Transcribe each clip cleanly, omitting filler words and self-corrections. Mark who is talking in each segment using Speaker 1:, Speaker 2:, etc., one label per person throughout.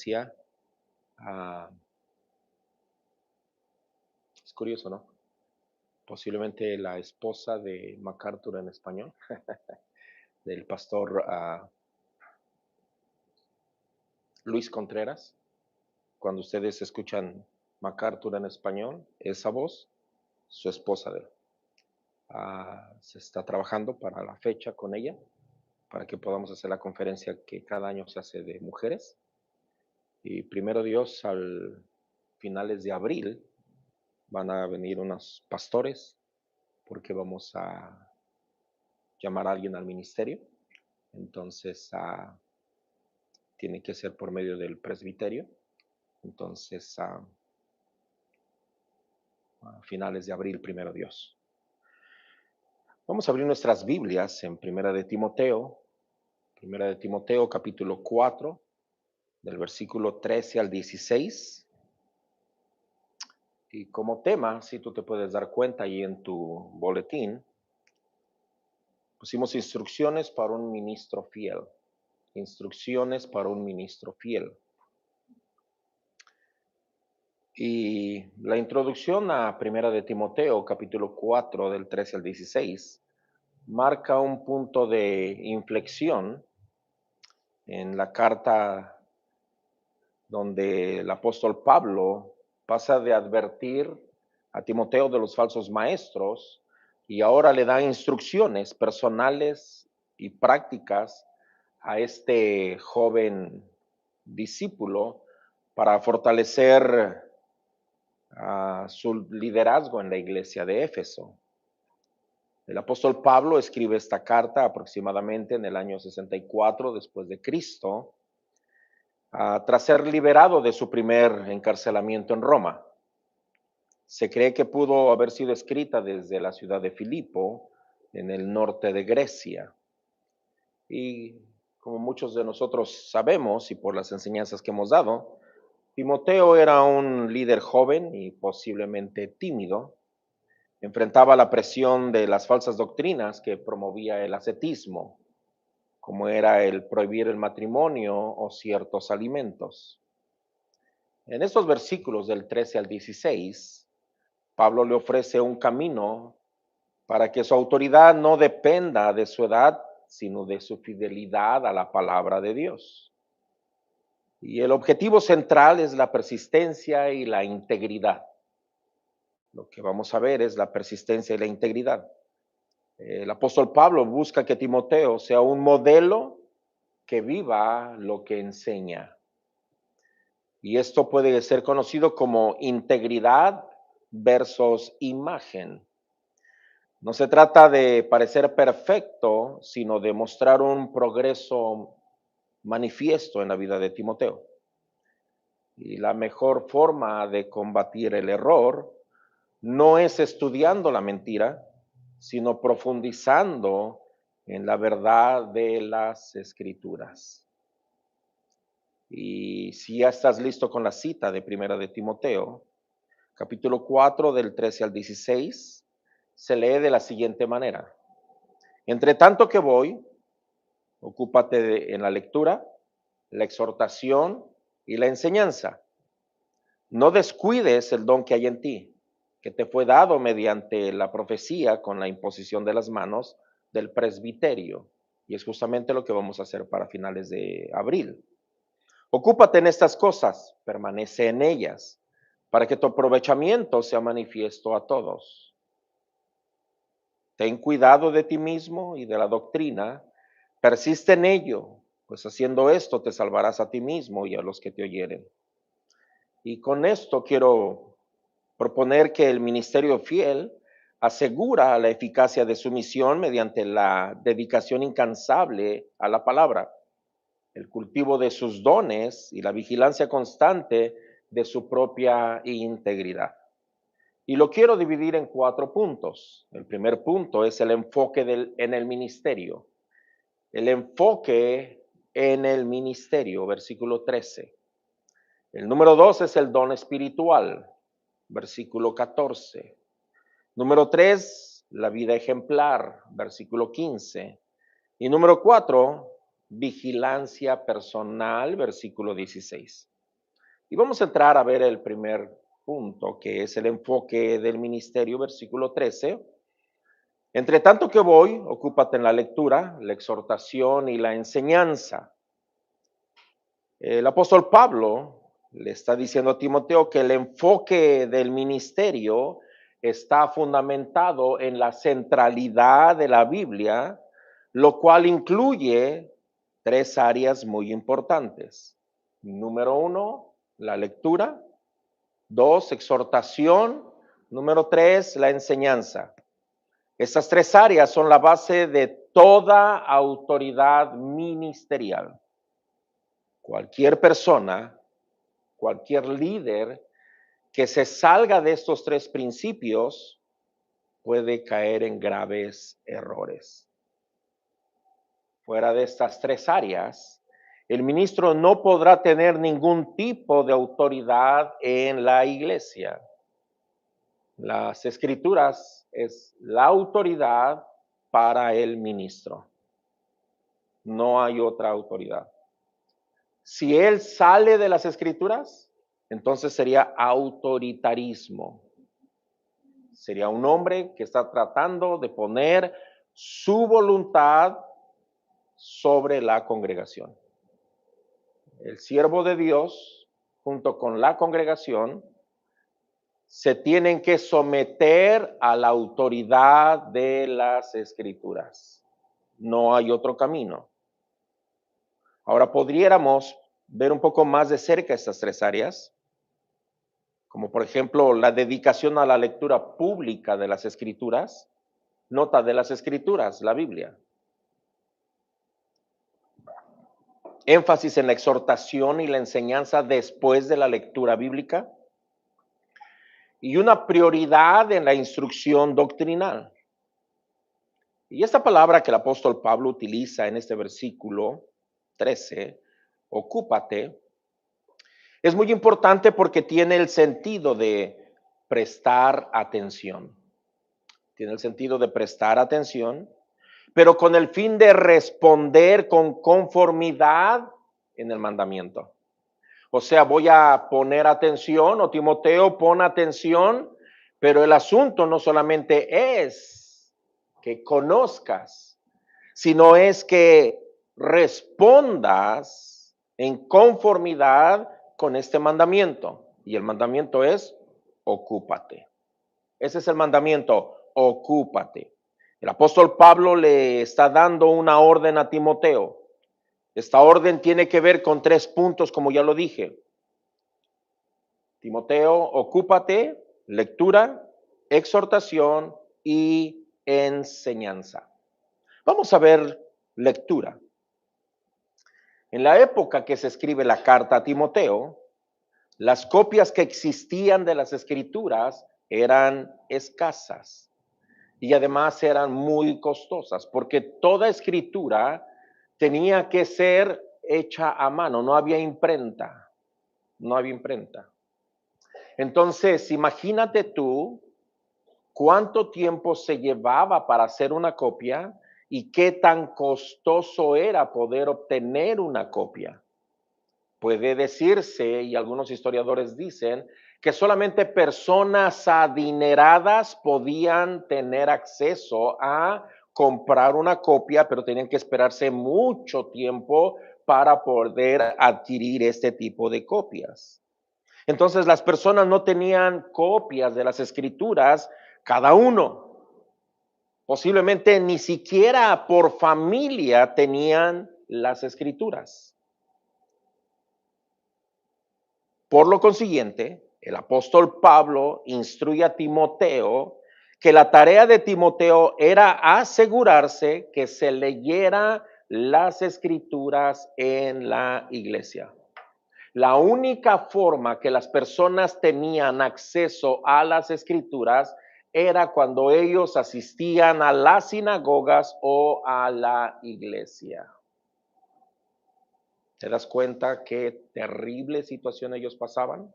Speaker 1: conferencia. Es curioso, ¿no? Posiblemente la esposa de MacArthur en español, del pastor Luis Contreras. Cuando ustedes escuchan MacArthur en español, esa voz, su esposa de él. Se está trabajando para la fecha con ella, para que podamos hacer la conferencia que cada año se hace de mujeres. Y primero Dios, al finales de abril, van a venir unos pastores, porque vamos a llamar a alguien al ministerio. Entonces, tiene que ser por medio del presbiterio. Entonces, a finales de abril, primero Dios. Vamos a abrir nuestras Biblias en Primera de Timoteo capítulo 4, del versículo 13 al 16. Y como tema, si tú te puedes dar cuenta ahí en tu boletín, pusimos instrucciones para un ministro fiel. Instrucciones para un ministro fiel. Y la introducción a Primera de Timoteo, capítulo 4, del 13 al 16, marca un punto de inflexión en la carta donde el apóstol Pablo pasa de advertir a Timoteo de los falsos maestros y ahora le da instrucciones personales y prácticas a este joven discípulo para fortalecer su liderazgo en la iglesia de Éfeso. El apóstol Pablo escribe esta carta aproximadamente en el año 64 después de Cristo, tras ser liberado de su primer encarcelamiento en Roma. Se cree que pudo haber sido escrita desde la ciudad de Filipo, en el norte de Grecia. Y como muchos de nosotros sabemos, y por las enseñanzas que hemos dado, Timoteo era un líder joven y posiblemente tímido. Enfrentaba la presión de las falsas doctrinas que promovía el ascetismo, como era el prohibir el matrimonio o ciertos alimentos. En estos versículos del 13 al 16, Pablo le ofrece un camino para que su autoridad no dependa de su edad, sino de su fidelidad a la palabra de Dios. Y el objetivo central es la persistencia y la integridad. Lo que vamos a ver es la persistencia y la integridad. El apóstol Pablo busca que Timoteo sea un modelo que viva lo que enseña. Y esto puede ser conocido como integridad versus imagen. No se trata de parecer perfecto, sino de mostrar un progreso manifiesto en la vida de Timoteo. Y la mejor forma de combatir el error no es estudiando la mentira, sino profundizando en la verdad de las Escrituras. Y si ya estás listo con la cita de Primera de Timoteo, capítulo 4 del 13 al 16, se lee de la siguiente manera. Entre tanto que voy, ocúpate en la lectura, la exhortación y la enseñanza. No descuides el don que hay en ti, que te fue dado mediante la profecía con la imposición de las manos del presbiterio. Y es justamente lo que vamos a hacer para finales de abril. Ocúpate en estas cosas, permanece en ellas, para que tu aprovechamiento sea manifiesto a todos. Ten cuidado de ti mismo y de la doctrina, persiste en ello, pues haciendo esto te salvarás a ti mismo y a los que te oyeren. Y con esto quiero proponer que el ministerio fiel asegura la eficacia de su misión mediante la dedicación incansable a la palabra, el cultivo de sus dones y la vigilancia constante de su propia integridad. Y lo quiero dividir en 4 puntos. El primer punto es el enfoque en el ministerio. El enfoque en el ministerio, versículo 13. El número 2 es el don espiritual, versículo 14. Número 3, la vida ejemplar, versículo 15. Y número 4, vigilancia personal, versículo 16. Y vamos a entrar a ver el primer punto, que es el enfoque del ministerio, versículo 13. Entre tanto que voy, ocúpate en la lectura, la exhortación y la enseñanza. El apóstol Pablo le está diciendo a Timoteo que el enfoque del ministerio está fundamentado en la centralidad de la Biblia, lo cual incluye tres áreas muy importantes. Número uno, la lectura. Dos, exhortación. Número tres, la enseñanza. Estas tres áreas son la base de toda autoridad ministerial. Cualquier persona, cualquier líder que se salga de estos tres principios puede caer en graves errores. Fuera de estas tres áreas, el ministro no podrá tener ningún tipo de autoridad en la iglesia. Las escrituras es la autoridad para el ministro. No hay otra autoridad. Si él sale de las escrituras, entonces sería autoritarismo. Sería un hombre que está tratando de poner su voluntad sobre la congregación. El siervo de Dios, junto con la congregación, se tienen que someter a la autoridad de las escrituras. No hay otro camino. Ahora podríamos ver un poco más de cerca estas tres áreas, como por ejemplo la dedicación a la lectura pública de las escrituras. Nota de las escrituras, la Biblia. Énfasis en la exhortación y la enseñanza después de la lectura bíblica. Y una prioridad en la instrucción doctrinal. Y esta palabra que el apóstol Pablo utiliza en este versículo 13, ocúpate, es muy importante porque tiene el sentido de prestar atención. Tiene el sentido de prestar atención, pero con el fin de responder con conformidad en el mandamiento. O sea, voy a poner atención, o Timoteo, pon atención, pero el asunto no solamente es que conozcas, sino es que respondas en conformidad con este mandamiento. Y el mandamiento es, ocúpate. Ese es el mandamiento, ocúpate. El apóstol Pablo le está dando una orden a Timoteo. Esta orden tiene que ver con tres puntos, como ya lo dije. Timoteo, ocúpate, lectura, exhortación y enseñanza. Vamos a ver lectura. En la época que se escribe la carta a Timoteo, las copias que existían de las escrituras eran escasas y además eran muy costosas, porque toda escritura tenía que ser hecha a mano, no había imprenta, no había imprenta. Entonces, imagínate tú cuánto tiempo se llevaba para hacer una copia y qué tan costoso era poder obtener una copia. Puede decirse, y algunos historiadores dicen, que solamente personas adineradas podían tener acceso a comprar una copia, pero tenían que esperarse mucho tiempo para poder adquirir este tipo de copias. Entonces las personas no tenían copias de las escrituras cada uno. Posiblemente ni siquiera por familia tenían las escrituras. Por lo consiguiente, el apóstol Pablo instruye a Timoteo que la tarea de Timoteo era asegurarse que se leyera las escrituras en la iglesia. La única forma que las personas tenían acceso a las escrituras era cuando ellos asistían a las sinagogas o a la iglesia. ¿Te das cuenta qué terrible situación ellos pasaban?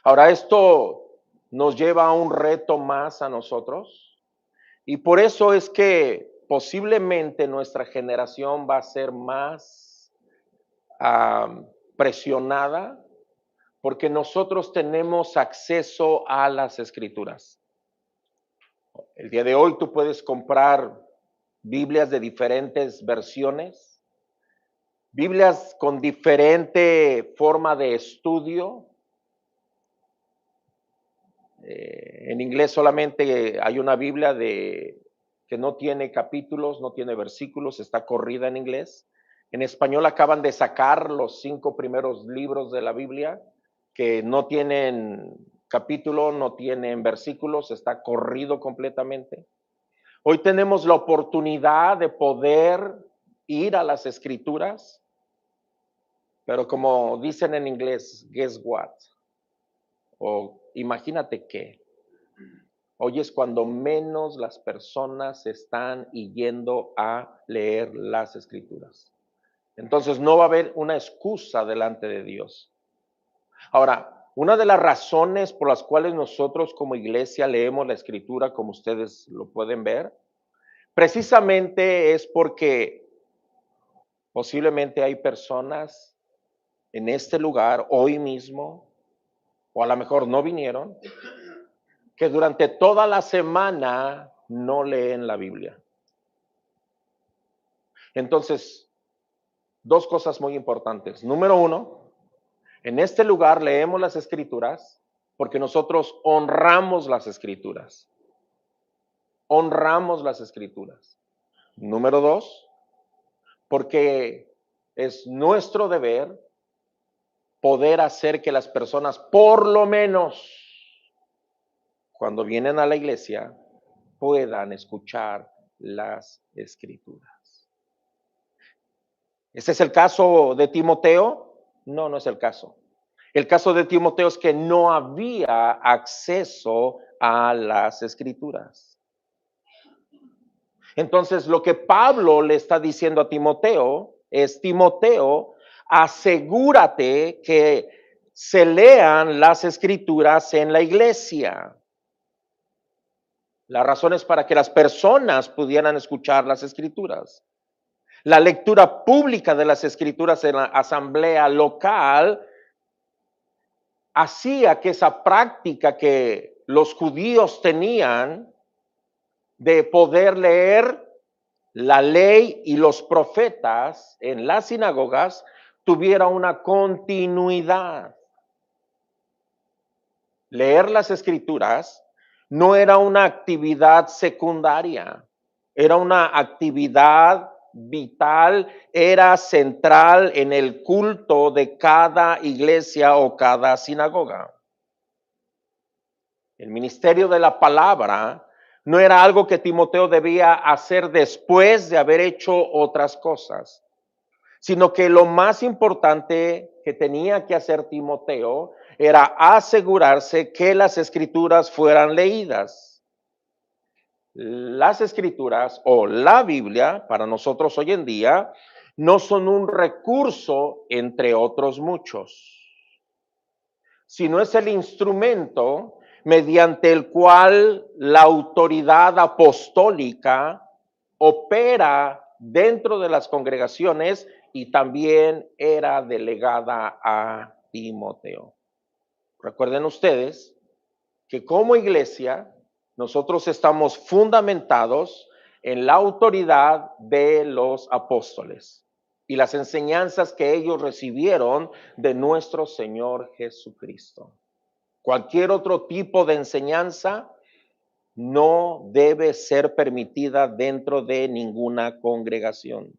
Speaker 1: Ahora, esto nos lleva a un reto más a nosotros. Y por eso es que posiblemente nuestra generación va a ser más presionada porque nosotros tenemos acceso a las escrituras. El día de hoy tú puedes comprar Biblias de diferentes versiones, Biblias con diferente forma de estudio. En inglés solamente hay una Biblia que no tiene capítulos, no tiene versículos, está corrida en inglés. En español acaban de sacar los 5 primeros libros de la Biblia que no tienen capítulo, no tienen versículos, está corrido completamente. Hoy tenemos la oportunidad de poder ir a las escrituras, pero como dicen en inglés, guess what? O imagínate qué. Hoy es cuando menos las personas están yendo a leer las escrituras. Entonces no va a haber una excusa delante de Dios. Ahora, una de las razones por las cuales nosotros como iglesia leemos la escritura, como ustedes lo pueden ver, precisamente es porque posiblemente hay personas en este lugar hoy mismo, o a lo mejor no vinieron, que durante toda la semana no leen la Biblia. Entonces, 2 cosas muy importantes. Número 1, en este lugar leemos las escrituras porque nosotros honramos las escrituras. Honramos las escrituras. Número 2, porque es nuestro deber poder hacer que las personas, por lo menos cuando vienen a la iglesia, puedan escuchar las escrituras. ¿Este es el caso de Timoteo? No, no es el caso. El caso de Timoteo es que no había acceso a las escrituras. Entonces, lo que Pablo le está diciendo a Timoteo es: Timoteo, asegúrate que se lean las escrituras en la iglesia. La razón es para que las personas pudieran escuchar las escrituras. La lectura pública de las escrituras en la asamblea local hacía que esa práctica que los judíos tenían de poder leer la ley y los profetas en las sinagogas tuviera una continuidad. Leer las escrituras no era una actividad secundaria, era una actividad vital, era central en el culto de cada iglesia o cada sinagoga. El ministerio de la palabra no era algo que Timoteo debía hacer después de haber hecho otras cosas, sino que lo más importante que tenía que hacer Timoteo era asegurarse que las escrituras fueran leídas. Las escrituras o la Biblia para nosotros hoy en día no son un recurso entre otros muchos, sino es el instrumento mediante el cual la autoridad apostólica opera dentro de las congregaciones y también era delegada a Timoteo. Recuerden ustedes que como iglesia nosotros estamos fundamentados en la autoridad de los apóstoles y las enseñanzas que ellos recibieron de nuestro Señor Jesucristo. Cualquier otro tipo de enseñanza no debe ser permitida dentro de ninguna congregación.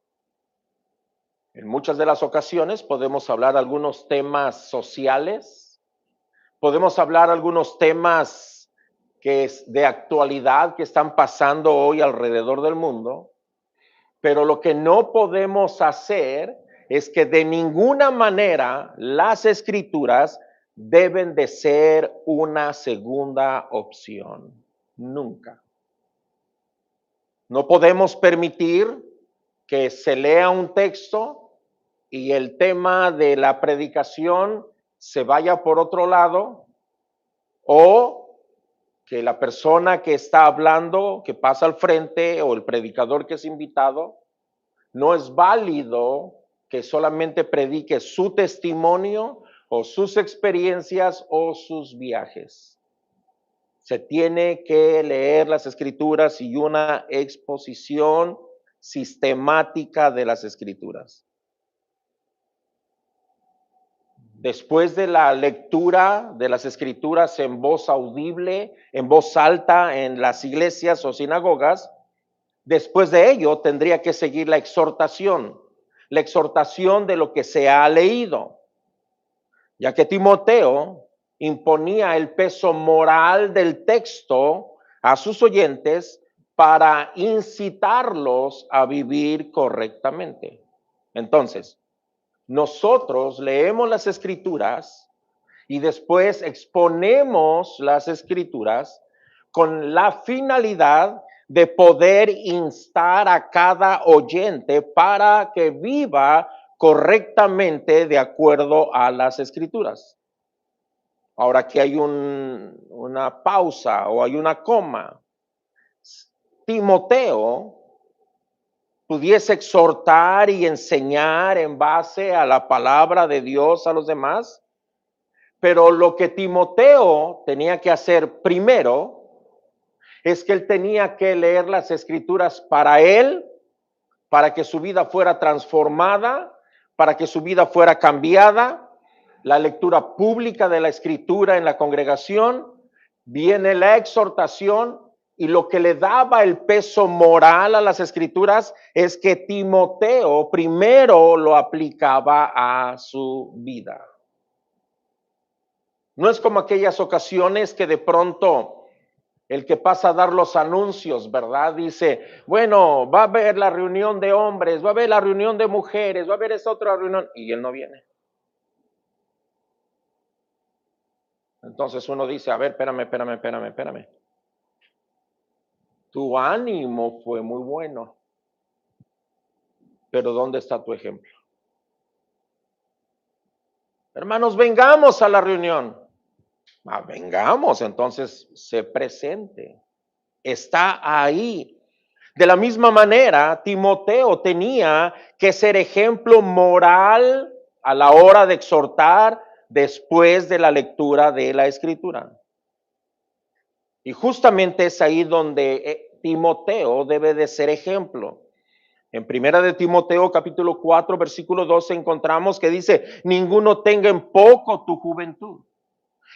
Speaker 1: En muchas de las ocasiones podemos hablar algunos temas sociales, podemos hablar algunos temas que es de actualidad que están pasando hoy alrededor del mundo, pero lo que no podemos hacer es que de ninguna manera las escrituras deben de ser una segunda opción. Nunca. No podemos permitir que se lea un texto y el tema de la predicación se vaya por otro lado o que la persona que está hablando, que pasa al frente, o el predicador que es invitado, no es válido que solamente predique su testimonio o sus experiencias o sus viajes. Se tiene que leer las escrituras y una exposición sistemática de las escrituras. Después de la lectura de las escrituras en voz audible, en voz alta en las iglesias o sinagogas, después de ello tendría que seguir la exhortación de lo que se ha leído, ya que Timoteo imponía el peso moral del texto a sus oyentes para incitarlos a vivir correctamente. Entonces, nosotros leemos las escrituras y después exponemos las escrituras con la finalidad de poder instar a cada oyente para que viva correctamente de acuerdo a las escrituras. Ahora aquí hay una pausa o hay una coma. Timoteo pudiese exhortar y enseñar en base a la palabra de Dios a los demás, pero lo que Timoteo tenía que hacer primero es que él tenía que leer las escrituras para él, para que su vida fuera transformada, para que su vida fuera cambiada. La lectura pública de la escritura en la congregación, viene la exhortación, y lo que le daba el peso moral a las escrituras es que Timoteo primero lo aplicaba a su vida. No es como aquellas ocasiones que de pronto el que pasa a dar los anuncios, ¿verdad? Dice, bueno, va a haber la reunión de hombres, va a haber la reunión de mujeres, va a haber esa otra reunión, y él no viene. Entonces uno dice, a ver, espérame. Tu ánimo fue muy bueno, pero ¿dónde está tu ejemplo? Hermanos, vengamos a la reunión. Vengamos, entonces se presente. Está ahí. De la misma manera, Timoteo tenía que ser ejemplo moral a la hora de exhortar después de la lectura de la escritura. Y justamente es ahí donde Timoteo debe de ser ejemplo. En primera de Timoteo capítulo 4 versículo 12 encontramos que dice, ninguno tenga en poco tu juventud.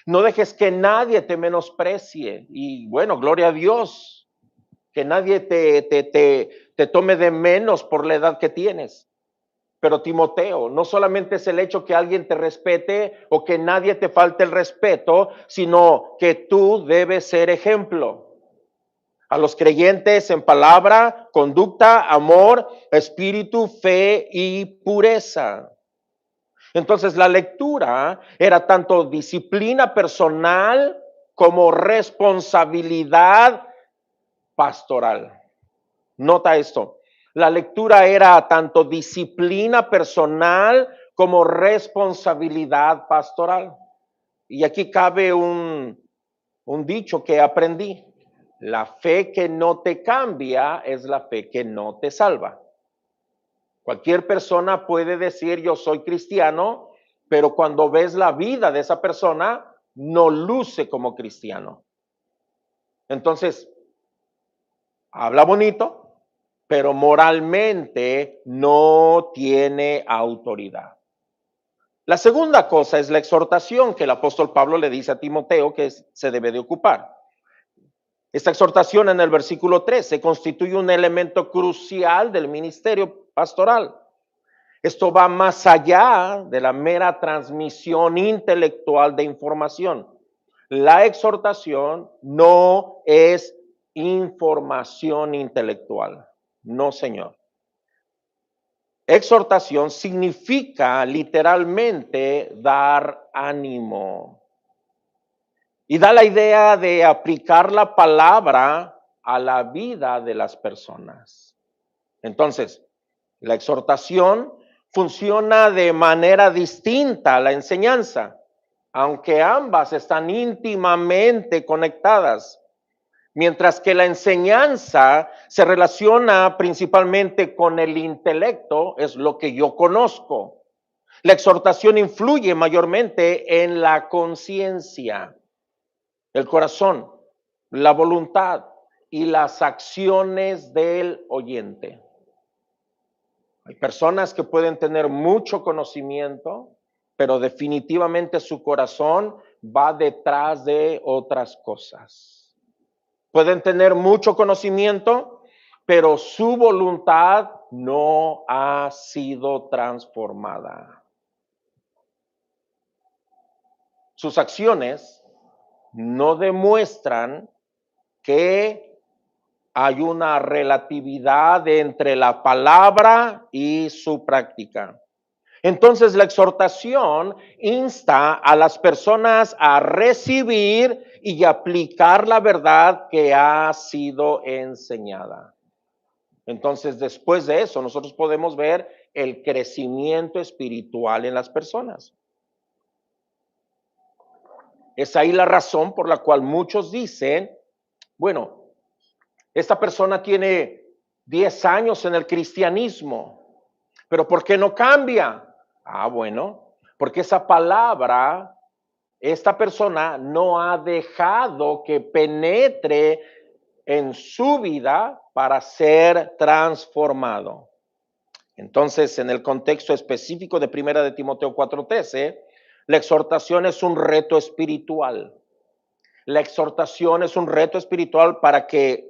Speaker 1: No dejes que nadie te menosprecie. Y bueno, gloria a Dios, que nadie te tome de menos por la edad que tienes. Pero Timoteo, no solamente es el hecho que alguien te respete o que nadie te falte el respeto, sino que tú debes ser ejemplo a los creyentes en palabra, conducta, amor, espíritu, fe y pureza. Entonces la lectura era tanto disciplina personal como responsabilidad pastoral. Nota esto, la lectura era tanto disciplina personal como responsabilidad pastoral. Y aquí cabe un dicho que aprendí. La fe que no te cambia es la fe que no te salva. Cualquier persona puede decir yo soy cristiano, pero cuando ves la vida de esa persona, no luce como cristiano. Entonces, habla bonito, pero moralmente no tiene autoridad. La segunda cosa es la exhortación que el apóstol Pablo le dice a Timoteo que se debe de ocupar. Esta exhortación en el versículo 13 constituye un elemento crucial del ministerio pastoral. Esto va más allá de la mera transmisión intelectual de información. La exhortación no es información intelectual. No, señor. Exhortación significa literalmente dar ánimo. Y da la idea de aplicar la palabra a la vida de las personas. Entonces, la exhortación funciona de manera distinta a la enseñanza. aunque ambas están íntimamente conectadas. Mientras que la enseñanza se relaciona principalmente con el intelecto, es lo que yo conozco. La exhortación influye mayormente en la conciencia, el corazón, la voluntad y las acciones del oyente. Hay personas que pueden tener mucho conocimiento, pero definitivamente su corazón va detrás de otras cosas. Pueden tener mucho conocimiento, pero su voluntad no ha sido transformada. Sus acciones no demuestran que hay una relatividad entre la palabra y su práctica. Entonces la exhortación insta a las personas a recibir y aplicar la verdad que ha sido enseñada. Entonces después de eso nosotros podemos ver el crecimiento espiritual en las personas. Es ahí la razón por la cual muchos dicen, bueno, esta persona tiene 10 años en el cristianismo, pero ¿por qué no cambia? Bueno, porque esa palabra, esta persona no ha dejado que penetre en su vida para ser transformado. Entonces, en el contexto específico de Primera de Timoteo 4:13, la exhortación es un reto espiritual. La exhortación es un reto espiritual para que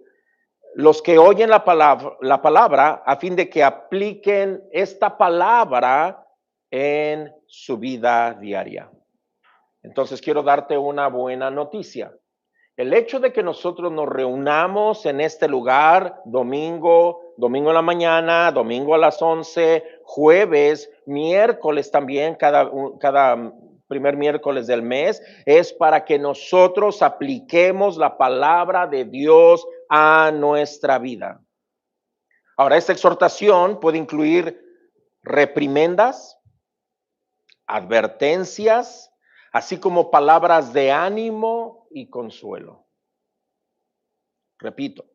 Speaker 1: los que oyen la palabra, a fin de que apliquen esta palabra en su vida diaria. Entonces quiero darte una buena noticia. El hecho de que nosotros nos reunamos en este lugar domingo en la mañana, domingo a las 11, jueves, miércoles también, cada primer miércoles del mes, es para que nosotros apliquemos la palabra de Dios a nuestra vida. Ahora, esta exhortación puede incluir reprimendas, advertencias, así como palabras de ánimo y consuelo. Repito,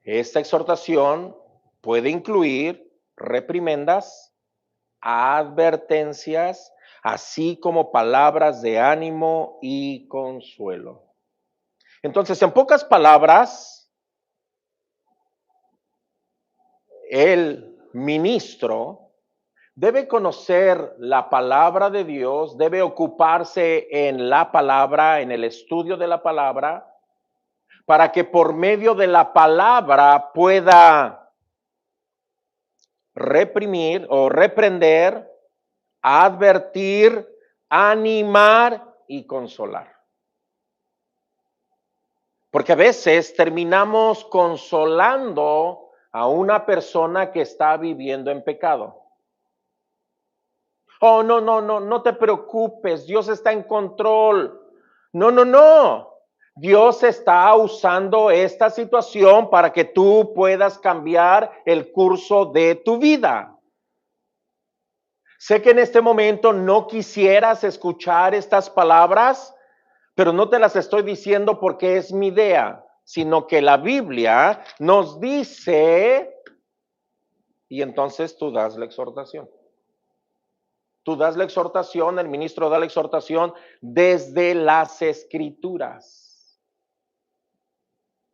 Speaker 1: esta exhortación puede incluir reprimendas, advertencias, así como palabras de ánimo y consuelo. Entonces, en pocas palabras, el ministro debe conocer la palabra de Dios, debe ocuparse en la palabra, en el estudio de la palabra, para que por medio de la palabra pueda reprimir o reprender, advertir, animar y consolar. Porque a veces terminamos consolando a una persona que está viviendo en pecado. Oh, no te preocupes, Dios está en control. No. Dios está usando esta situación para que tú puedas cambiar el curso de tu vida. Sé que en este momento no quisieras escuchar estas palabras, pero no te las estoy diciendo porque es mi idea, sino que la Biblia nos dice, y entonces tú das la exhortación. Tú das la exhortación, el ministro da la exhortación desde las Escrituras.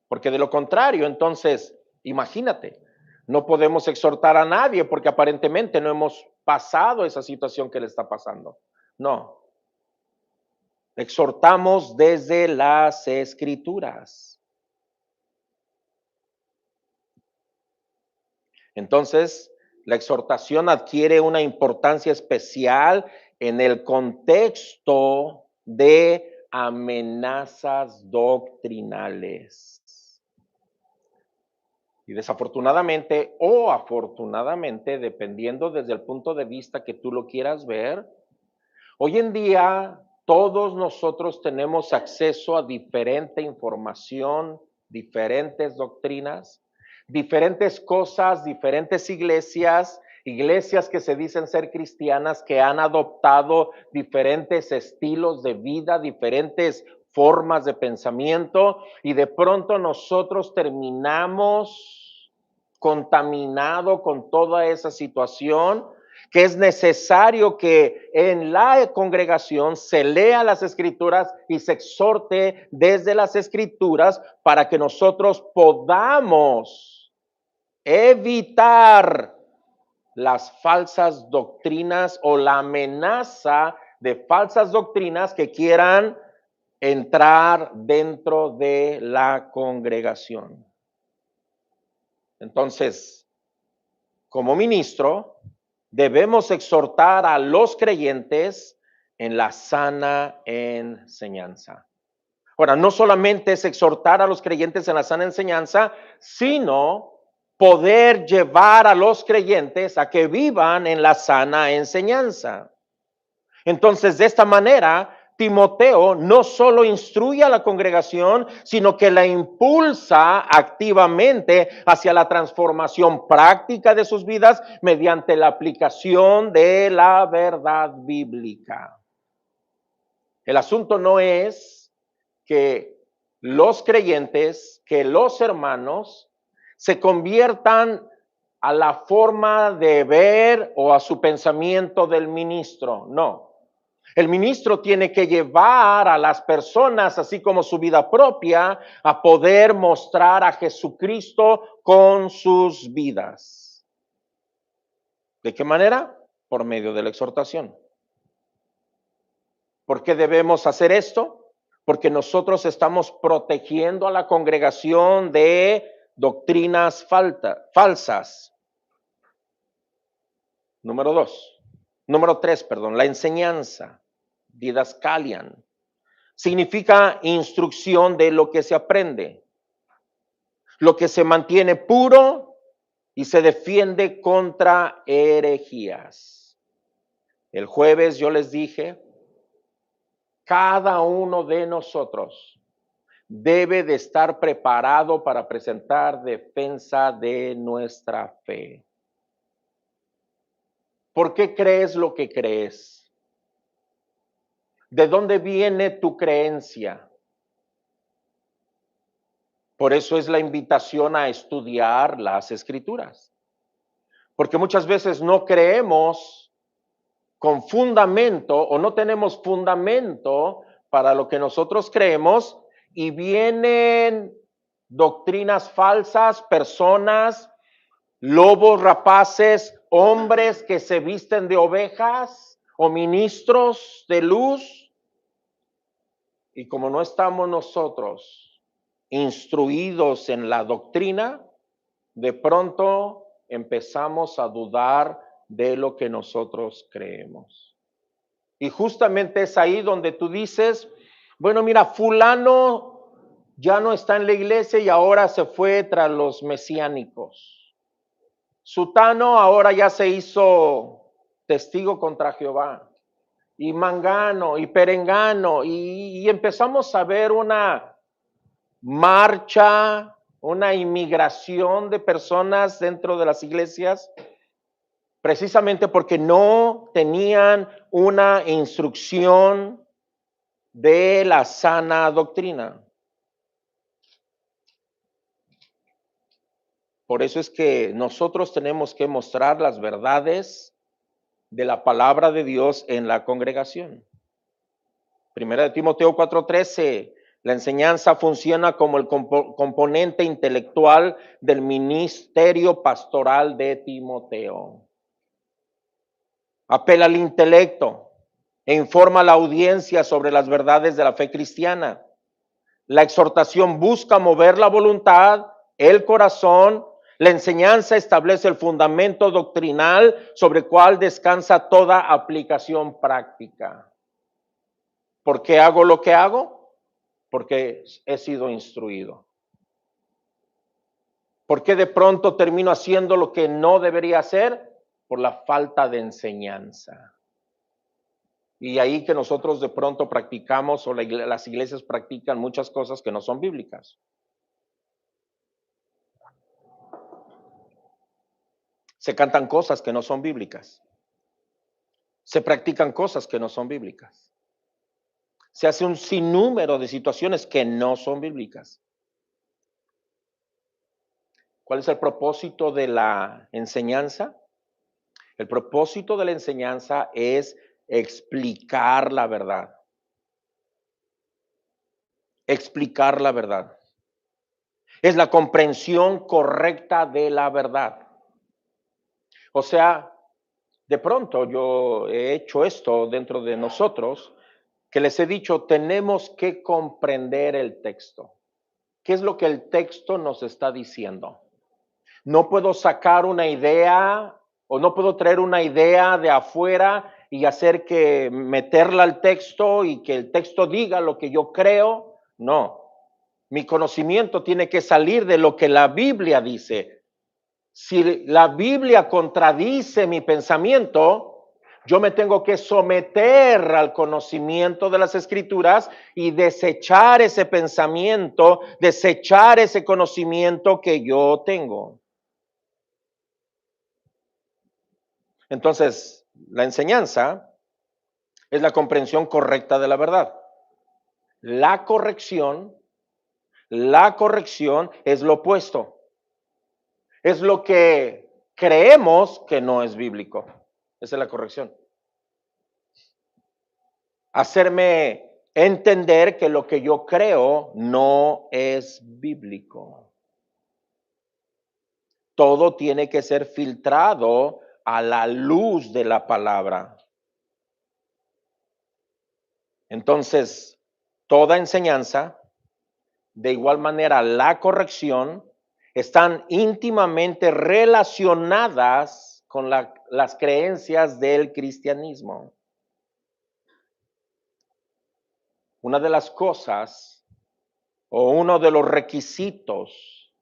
Speaker 1: Porque de lo contrario, entonces, imagínate, no podemos exhortar a nadie porque aparentemente no hemos pasado esa situación que le está pasando. No. Exhortamos desde las Escrituras. Entonces, la exhortación adquiere una importancia especial en el contexto de amenazas doctrinales. Y desafortunadamente o afortunadamente, dependiendo desde el punto de vista que tú lo quieras ver, hoy en día todos nosotros tenemos acceso a diferente información, diferentes doctrinas, diferentes cosas, diferentes iglesias Iglesias que se dicen ser cristianas, que han adoptado diferentes estilos de vida, diferentes formas de pensamiento, y de pronto nosotros terminamos contaminado con toda esa situación, que es necesario que en la congregación se lea las escrituras y se exhorte desde las escrituras para que nosotros podamos evitar las falsas doctrinas o la amenaza de falsas doctrinas que quieran entrar dentro de la congregación. Entonces, como ministro, debemos exhortar a los creyentes en la sana enseñanza. Ahora, no solamente es exhortar a los creyentes en la sana enseñanza, sino poder llevar a los creyentes a que vivan en la sana enseñanza. Entonces, de esta manera, Timoteo no solo instruye a la congregación, sino que la impulsa activamente hacia la transformación práctica de sus vidas mediante la aplicación de la verdad bíblica. El asunto no es que los creyentes, que los hermanos se conviertan a la forma de ver o a su pensamiento del ministro. No. El ministro tiene que llevar a las personas, así como su vida propia, a poder mostrar a Jesucristo con sus vidas. ¿De qué manera? Por medio de la exhortación. ¿Por qué debemos hacer esto? Porque nosotros estamos protegiendo a la congregación de doctrinas falsas. Número 3, la enseñanza, didascalian, significa instrucción de lo que se aprende, lo que se mantiene puro y se defiende contra herejías. El jueves yo les dije, cada uno de nosotros debe de estar preparado para presentar defensa de nuestra fe. ¿Por qué crees lo que crees? ¿De dónde viene tu creencia? Por eso es la invitación a estudiar las escrituras. Porque muchas veces no creemos con fundamento o no tenemos fundamento para lo que nosotros creemos y vienen doctrinas falsas, personas, lobos rapaces, hombres que se visten de ovejas o ministros de luz. Y como no estamos nosotros instruidos en la doctrina, de pronto empezamos a dudar de lo que nosotros creemos. Y justamente es ahí donde tú dices, bueno, mira, fulano ya no está en la iglesia y ahora se fue tras los mesiánicos. Sutano ahora ya se hizo testigo contra Jehová. Y mangano y perengano. Y empezamos a ver una marcha, una inmigración de personas dentro de las iglesias, precisamente porque no tenían una instrucción de la sana doctrina. Por eso es que nosotros tenemos que mostrar las verdades de la palabra de Dios en la congregación. Primera de Timoteo 4:13, la enseñanza funciona como el componente intelectual del ministerio pastoral de Timoteo. Apela al intelecto e informa a la audiencia sobre las verdades de la fe cristiana. La exhortación busca mover la voluntad, el corazón. La enseñanza establece el fundamento doctrinal sobre el cual descansa toda aplicación práctica. ¿Por qué hago lo que hago? Porque he sido instruido. ¿Por qué de pronto termino haciendo lo que no debería hacer? Por la falta de enseñanza. Y ahí que nosotros de pronto practicamos o las iglesias practican muchas cosas que no son bíblicas. Se cantan cosas que no son bíblicas. Se practican cosas que no son bíblicas. Se hace un sinnúmero de situaciones que no son bíblicas. ¿Cuál es el propósito de la enseñanza? El propósito de la enseñanza es explicar la verdad. Explicar la verdad. Es la comprensión correcta de la verdad. O sea, de pronto yo he hecho esto dentro de nosotros, que les he dicho, tenemos que comprender el texto. ¿Qué es lo que el texto nos está diciendo? No puedo sacar una idea o no puedo traer una idea de afuera y hacer que meterla al texto y que el texto diga lo que yo creo. No, mi conocimiento tiene que salir de lo que la Biblia dice. Si la Biblia contradice mi pensamiento, yo me tengo que someter al conocimiento de las Escrituras y desechar ese pensamiento, desechar ese conocimiento que yo tengo. Entonces, la enseñanza es la comprensión correcta de la verdad. La corrección es lo opuesto. Es lo que creemos que no es bíblico. Esa es la corrección. Hacerme entender que lo que yo creo no es bíblico. Todo tiene que ser filtrado a la luz de la palabra. Entonces, toda enseñanza, de igual manera la corrección, están íntimamente relacionadas con las creencias del cristianismo. Una de las cosas o uno de los requisitos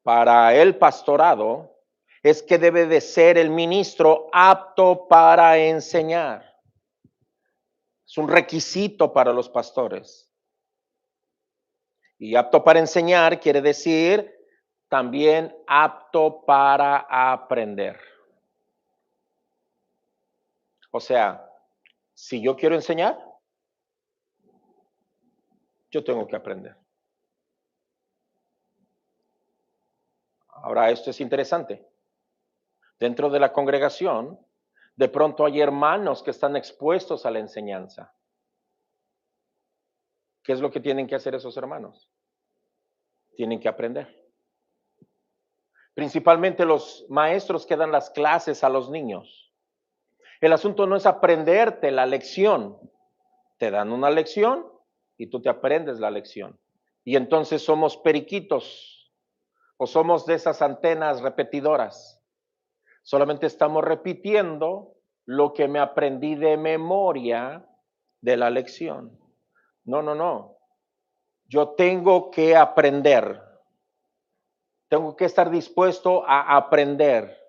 Speaker 1: para el pastorado es que debe de ser el ministro apto para enseñar. Es un requisito para los pastores. Y apto para enseñar quiere decir también apto para aprender. O sea, si yo quiero enseñar, yo tengo que aprender. Ahora, esto es interesante. Dentro de la congregación, de pronto hay hermanos que están expuestos a la enseñanza. ¿Qué es lo que tienen que hacer esos hermanos? Tienen que aprender. Principalmente los maestros que dan las clases a los niños. El asunto no es aprenderte la lección. Te dan una lección y tú te aprendes la lección. Y entonces somos periquitos o somos de esas antenas repetidoras. Solamente estamos repitiendo lo que me aprendí de memoria de la lección. No. Yo tengo que aprender. Tengo que estar dispuesto a aprender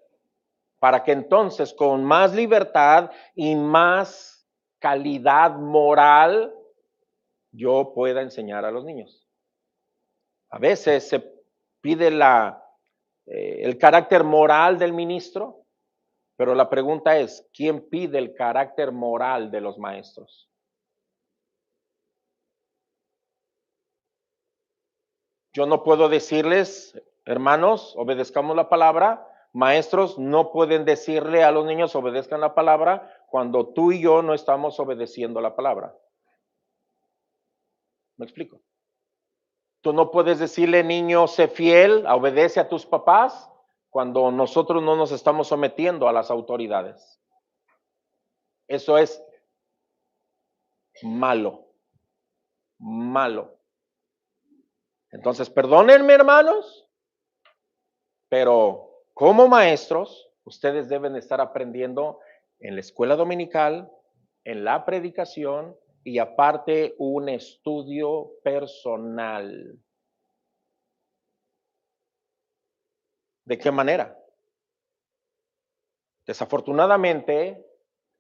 Speaker 1: para que entonces con más libertad y más calidad moral yo pueda enseñar a los niños. A veces se pide el carácter moral del ministro, pero la pregunta es, ¿quién pide el carácter moral de los maestros? Yo no puedo decirles, hermanos, obedezcamos la palabra. Maestros no pueden decirle a los niños, obedezcan la palabra, cuando tú y yo no estamos obedeciendo la palabra. ¿Me explico? Tú no puedes decirle, niño, sé fiel, obedece a tus papás, cuando nosotros no nos estamos sometiendo a las autoridades. Eso es malo. Malo. Entonces, perdónenme, hermanos, pero como maestros, ustedes deben estar aprendiendo en la escuela dominical, en la predicación y aparte un estudio personal. ¿De qué manera? Desafortunadamente,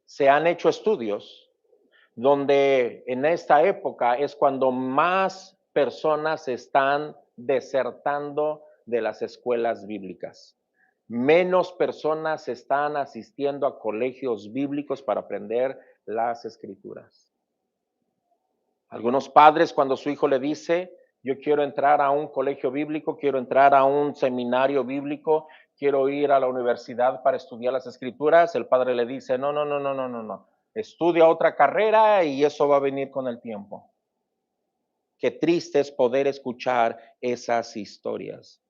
Speaker 1: se han hecho estudios donde en esta época es cuando más personas están desertando de las escuelas bíblicas. menos personas están asistiendo a colegios bíblicos para aprender las escrituras. Algunos padres, cuando su hijo le dice, yo quiero entrar a un colegio bíblico, quiero entrar a un seminario bíblico, quiero ir a la universidad para estudiar las escrituras, el padre le dice, no, no, no, no, no, no, no, estudia otra carrera y eso va a venir con el tiempo. Qué triste es poder escuchar esas historias.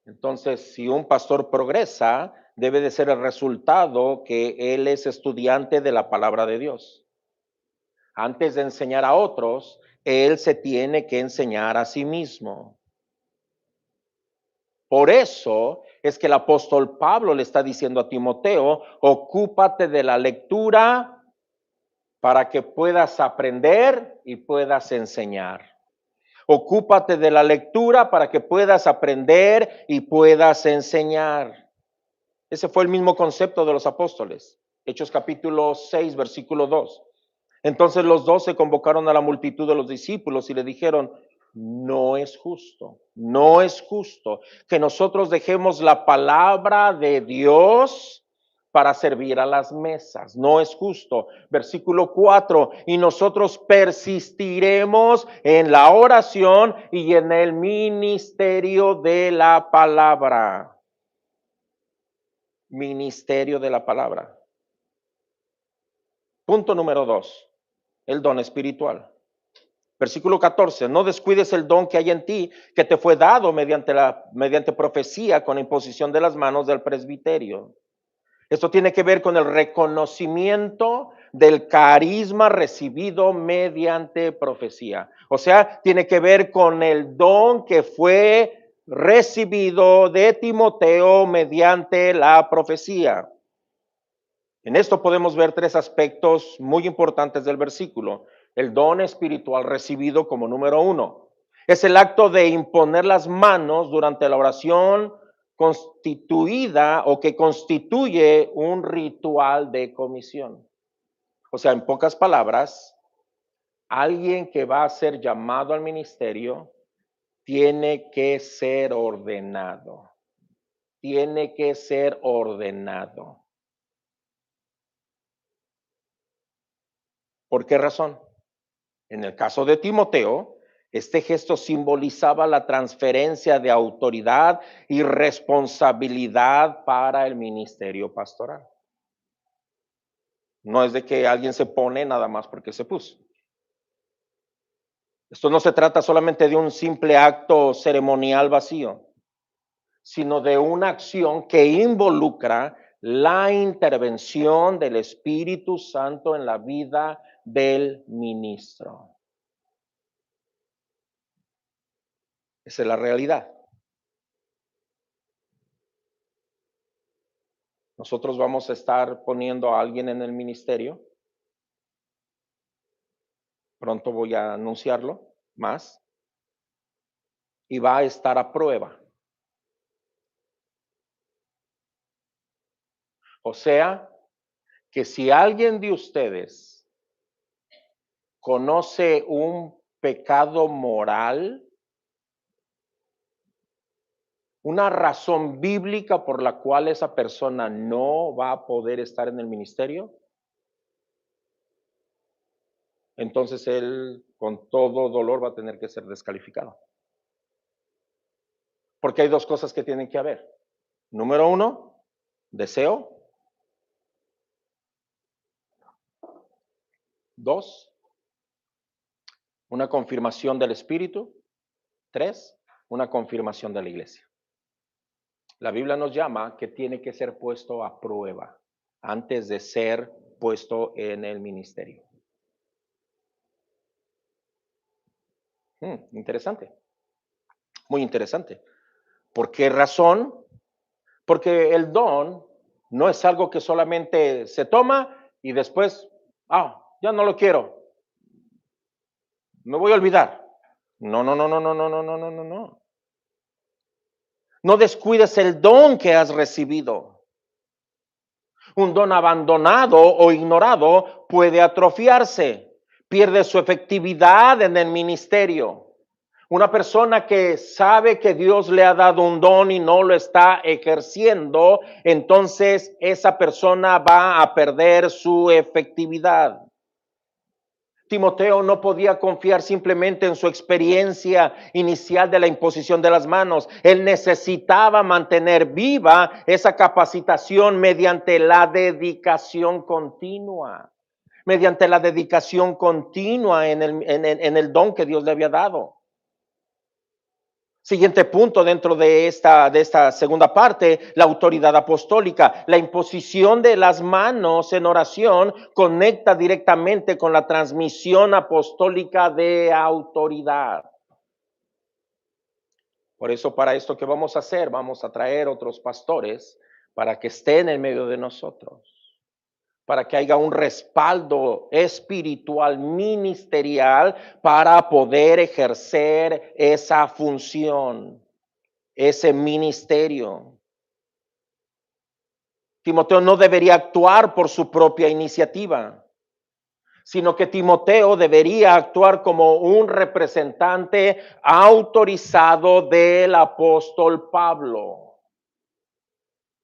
Speaker 1: Entonces, si un pastor progresa, debe de ser el resultado que él es estudiante de la palabra de Dios. Antes de enseñar a otros, él se tiene que enseñar a sí mismo. Por eso es que el apóstol Pablo le está diciendo a Timoteo, ocúpate de la lectura para que puedas aprender y puedas enseñar. Ocúpate de la lectura para que puedas aprender y puedas enseñar. Ese fue el mismo concepto de los apóstoles. Hechos capítulo 6, versículo 2. Entonces los 12 convocaron a la multitud de los discípulos y le dijeron, no es justo que nosotros dejemos la palabra de Dios para servir a las mesas. No es justo. Versículo 4, y nosotros persistiremos en la oración y en el ministerio de la palabra. Ministerio de la palabra. Punto número 2. El don espiritual. Versículo 14, no descuides el don que hay en ti, que te fue dado mediante profecía con imposición de las manos del presbiterio. Esto tiene que ver con el reconocimiento del carisma recibido mediante profecía. O sea, tiene que ver con el don que fue recibido de Timoteo mediante la profecía. En esto podemos ver tres aspectos muy importantes del versículo. El don espiritual recibido como número 1. Es el acto de imponer las manos durante la oración constituida o que constituye un ritual de comisión. O sea, en pocas palabras, alguien que va a ser llamado al ministerio tiene que ser ordenado. Tiene que ser ordenado. ¿Por qué razón? En el caso de Timoteo, este gesto simbolizaba la transferencia de autoridad y responsabilidad para el ministerio pastoral. No es de que alguien se pone nada más porque se puso. Esto no se trata solamente de un simple acto ceremonial vacío, sino de una acción que involucra la intervención del Espíritu Santo en la vida del ministro. Esa es la realidad. Nosotros vamos a estar poniendo a alguien en el ministerio. Pronto voy a anunciarlo más. Y va a estar a prueba. O sea, que si alguien de ustedes conoce un pecado moral, una razón bíblica por la cual esa persona no va a poder estar en el ministerio, entonces él con todo dolor va a tener que ser descalificado. Porque hay dos cosas que tienen que haber. Número 1, deseo. 2, una confirmación del Espíritu. 3, una confirmación de la iglesia. La Biblia nos llama que tiene que ser puesto a prueba antes de ser puesto en el ministerio. Interesante. Muy interesante. ¿Por qué razón? Porque el don no es algo que solamente se toma y después, ya no lo quiero. Me voy a olvidar. No, no, no, no, no, no, no, no, no, no, no. No descuides el don que has recibido. Un don abandonado o ignorado puede atrofiarse, pierde su efectividad en el ministerio. Una persona que sabe que Dios le ha dado un don y no lo está ejerciendo, entonces esa persona va a perder su efectividad. Timoteo no podía confiar simplemente en su experiencia inicial de la imposición de las manos. Él necesitaba mantener viva esa capacitación mediante la dedicación continua. Mediante la dedicación continua en el don que Dios le había dado. Siguiente punto dentro de esta segunda parte, la autoridad apostólica. La imposición de las manos en oración conecta directamente con la transmisión apostólica de autoridad. Por eso, para esto que vamos a hacer, vamos a traer otros pastores para que estén en medio de nosotros, para que haya un respaldo espiritual ministerial para poder ejercer esa función, ese ministerio. Timoteo no debería actuar por su propia iniciativa, sino que Timoteo debería actuar como un representante autorizado del apóstol Pablo.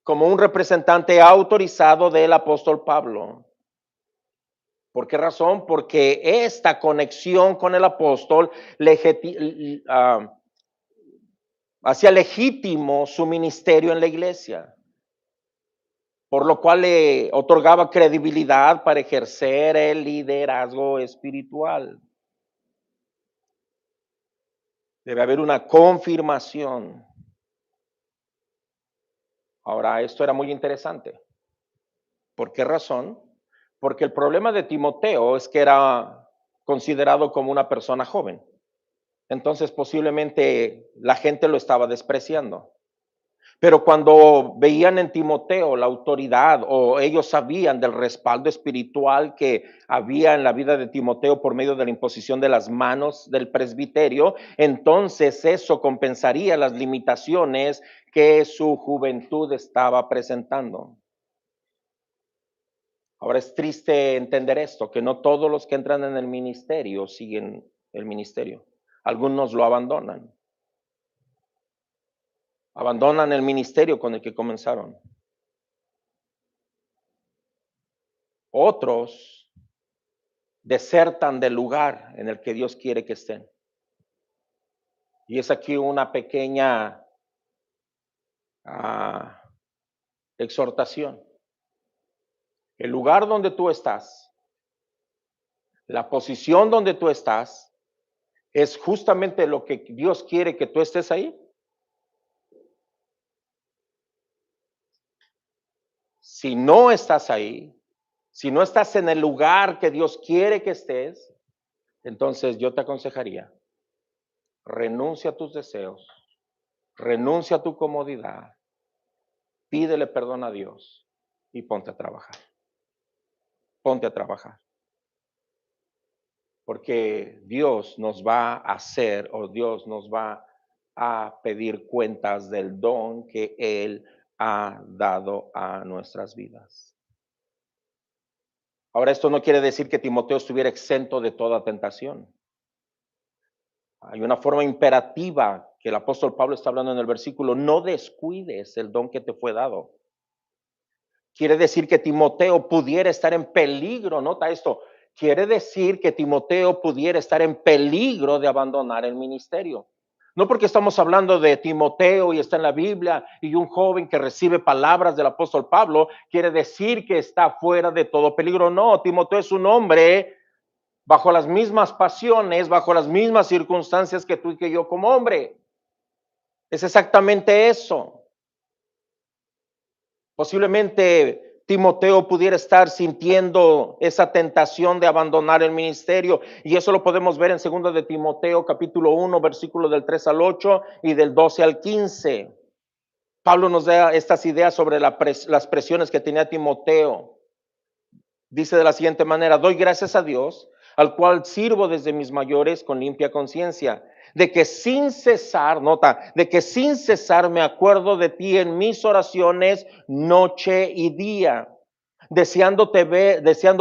Speaker 1: Como un representante autorizado del apóstol Pablo. ¿Por qué razón? Porque esta conexión con el apóstol hacía legítimo su ministerio en la iglesia, por lo cual le otorgaba credibilidad para ejercer el liderazgo espiritual. Debe haber una confirmación. Ahora, esto era muy interesante. ¿Por qué razón? Porque el problema de Timoteo es que era considerado como una persona joven. Entonces posiblemente la gente lo estaba despreciando. Pero cuando veían en Timoteo la autoridad o ellos sabían del respaldo espiritual que había en la vida de Timoteo por medio de la imposición de las manos del presbiterio, entonces eso compensaría las limitaciones que su juventud estaba presentando. Ahora es triste entender esto, que no todos los que entran en el ministerio siguen el ministerio. Algunos lo abandonan. Abandonan el ministerio con el que comenzaron. Otros desertan del lugar en el que Dios quiere que estén. Y es aquí una pequeña exhortación. El lugar donde tú estás, la posición donde tú estás, es justamente lo que Dios quiere que tú estés ahí. Si no estás ahí, si no estás en el lugar que Dios quiere que estés, entonces yo te aconsejaría, renuncia a tus deseos, renuncia a tu comodidad, pídele perdón a Dios y ponte a trabajar. Ponte a trabajar. Porque Dios nos va a hacer o Dios nos va a pedir cuentas del don que Él ha dado a nuestras vidas. Ahora, esto no quiere decir que Timoteo estuviera exento de toda tentación. Hay una forma imperativa que el apóstol Pablo está hablando en el versículo: no descuides el don que te fue dado. Quiere decir que Timoteo pudiera estar en peligro, nota esto, quiere decir que Timoteo pudiera estar en peligro de abandonar el ministerio. No porque estamos hablando de Timoteo y está en la Biblia y un joven que recibe palabras del apóstol Pablo, quiere decir que está fuera de todo peligro. No, Timoteo es un hombre bajo las mismas pasiones, bajo las mismas circunstancias que tú y que yo como hombre. Es exactamente eso. Posiblemente Timoteo pudiera estar sintiendo esa tentación de abandonar el ministerio, y eso lo podemos ver en 2 de Timoteo capítulo 1, versículo del 3 al 8 y del 12 al 15. Pablo nos da estas ideas sobre las presiones que tenía Timoteo. Dice de la siguiente manera: doy gracias a Dios, al cual sirvo desde mis mayores con limpia conciencia, de que sin cesar, nota, de que sin cesar me acuerdo de ti en mis oraciones noche y día, deseando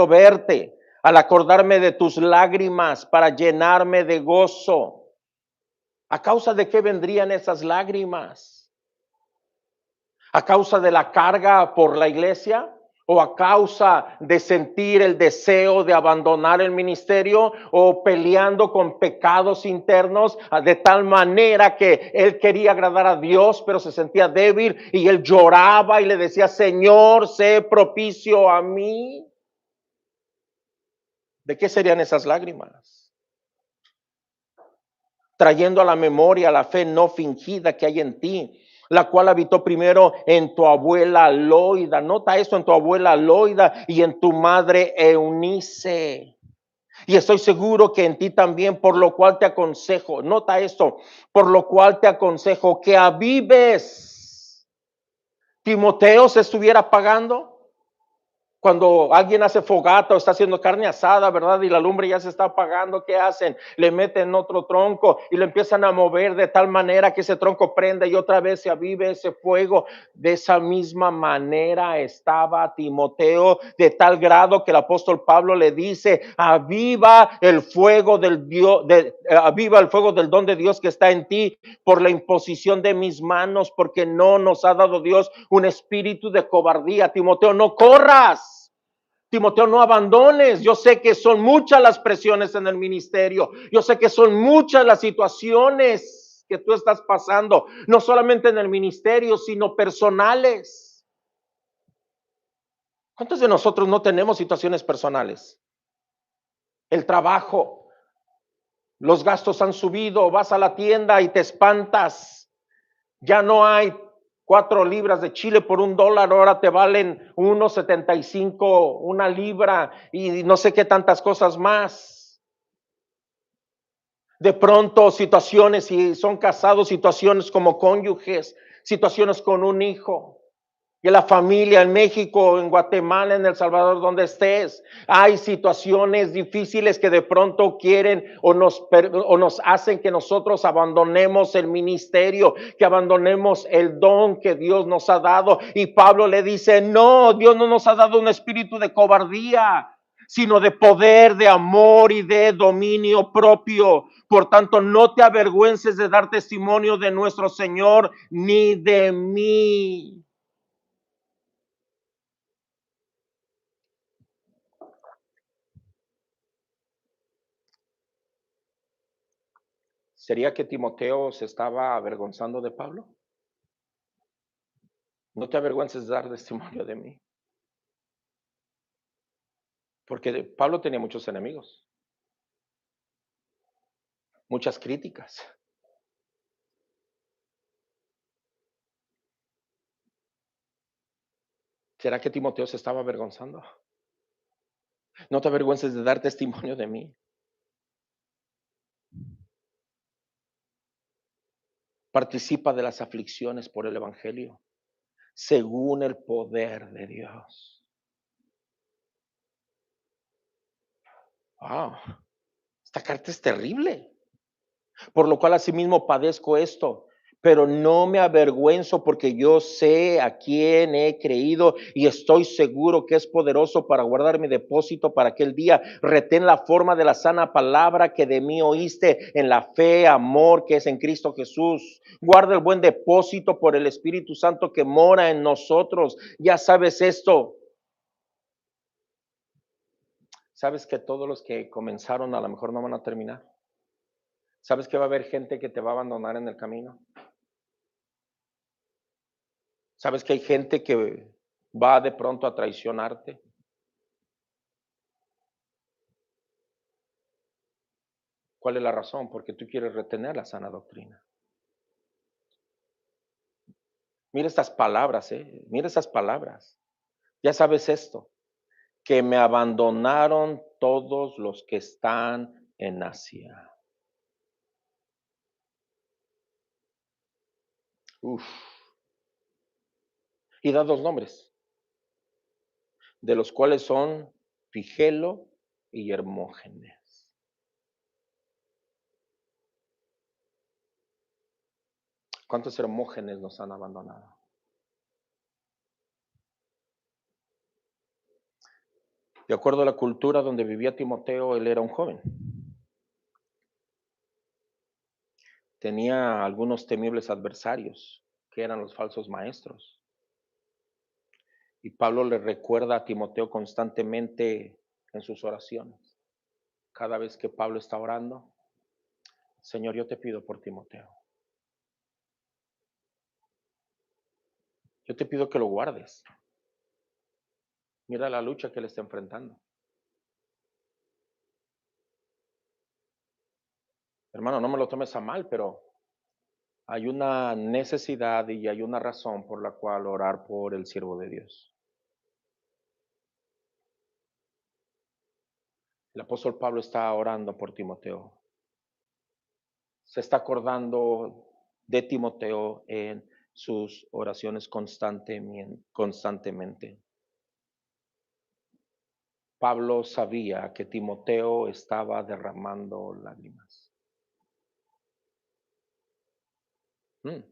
Speaker 1: verte, al acordarme de tus lágrimas para llenarme de gozo. ¿A causa de qué vendrían esas lágrimas? ¿A causa de la carga por la iglesia? ¿O a causa de sentir el deseo de abandonar el ministerio? ¿O peleando con pecados internos de tal manera que él quería agradar a Dios, pero se sentía débil y él lloraba y le decía, Señor, sé propicio a mí? ¿De qué serían esas lágrimas? Trayendo a la memoria la fe no fingida que hay en ti, la cual habitó primero en tu abuela Loida. Nota esto, en tu abuela Loida y en tu madre Eunice. Y estoy seguro que en ti también, por lo cual te aconsejo, nota esto, por lo cual te aconsejo que avives. Timoteo se estuviera pagando. Cuando alguien hace fogata o está haciendo carne asada, ¿verdad? Y la lumbre ya se está apagando, ¿qué hacen? Le meten otro tronco y lo empiezan a mover de tal manera que ese tronco prende y otra vez se avive ese fuego. De esa misma manera estaba Timoteo, de tal grado que el apóstol Pablo le dice, aviva el fuego del Dios, aviva el fuego del don de Dios que está en ti por la imposición de mis manos, porque no nos ha dado Dios un espíritu de cobardía. Timoteo, no corras. Timoteo, no abandones. Yo sé que son muchas las presiones en el ministerio. Yo sé que son muchas las situaciones que tú estás pasando, no solamente en el ministerio, sino personales. ¿Cuántos de nosotros no tenemos situaciones personales? El trabajo, los gastos han subido, vas a la tienda y te espantas. Ya no hay 4 libras de chile por $1, ahora te valen 1.75 una libra y no sé qué tantas cosas más. De pronto situaciones, si son casados, situaciones como cónyuges, situaciones con un hijo. Y en la familia, en México, en Guatemala, en El Salvador, donde estés, hay situaciones difíciles que de pronto quieren o nos hacen que nosotros abandonemos el ministerio, que abandonemos el don que Dios nos ha dado. Y Pablo le dice, no, Dios no nos ha dado un espíritu de cobardía, sino de poder, de amor y de dominio propio. Por tanto, no te avergüences de dar testimonio de nuestro Señor ni de mí. ¿Sería que Timoteo se estaba avergonzando de Pablo? No te avergüences de dar testimonio de mí. Porque Pablo tenía muchos enemigos, muchas críticas. ¿Será que Timoteo se estaba avergonzando? No te avergüences de dar testimonio de mí. Participa de las aflicciones por el Evangelio, según el poder de Dios. Wow, esta carta es terrible. Por lo cual asimismo padezco esto, pero no me avergüenzo porque yo sé a quién he creído y estoy seguro que es poderoso para guardar mi depósito para aquel día. Retén la forma de la sana palabra que de mí oíste en la fe, amor que es en Cristo Jesús. Guarda el buen depósito por el Espíritu Santo que mora en nosotros. Ya sabes esto. ¿Sabes que todos los que comenzaron a lo mejor no van a terminar? ¿Sabes que va a haber gente que te va a abandonar en el camino? ¿Sabes que hay gente que va de pronto a traicionarte? ¿Cuál es la razón? Porque tú quieres retener la sana doctrina. Mira estas palabras, mira esas palabras. Ya sabes esto, que me abandonaron todos los que están en Asia. Uf. Y da 2 nombres, de los cuales son Figelo y Hermógenes. ¿Cuántos Hermógenes nos han abandonado? De acuerdo a la cultura donde vivía Timoteo, él era un joven. tenía algunos temibles adversarios, que eran los falsos maestros. Y Pablo le recuerda a Timoteo constantemente en sus oraciones. Cada vez que Pablo está orando, Señor, yo te pido por Timoteo. Yo te pido que lo guardes. Mira la lucha que él está enfrentando. Hermano, no me lo tomes a mal, pero hay una necesidad y hay una razón por la cual orar por el siervo de Dios. El apóstol Pablo está orando por Timoteo. Se está acordando de Timoteo en sus oraciones constantemente. Pablo sabía que Timoteo estaba derramando lágrimas. Mm.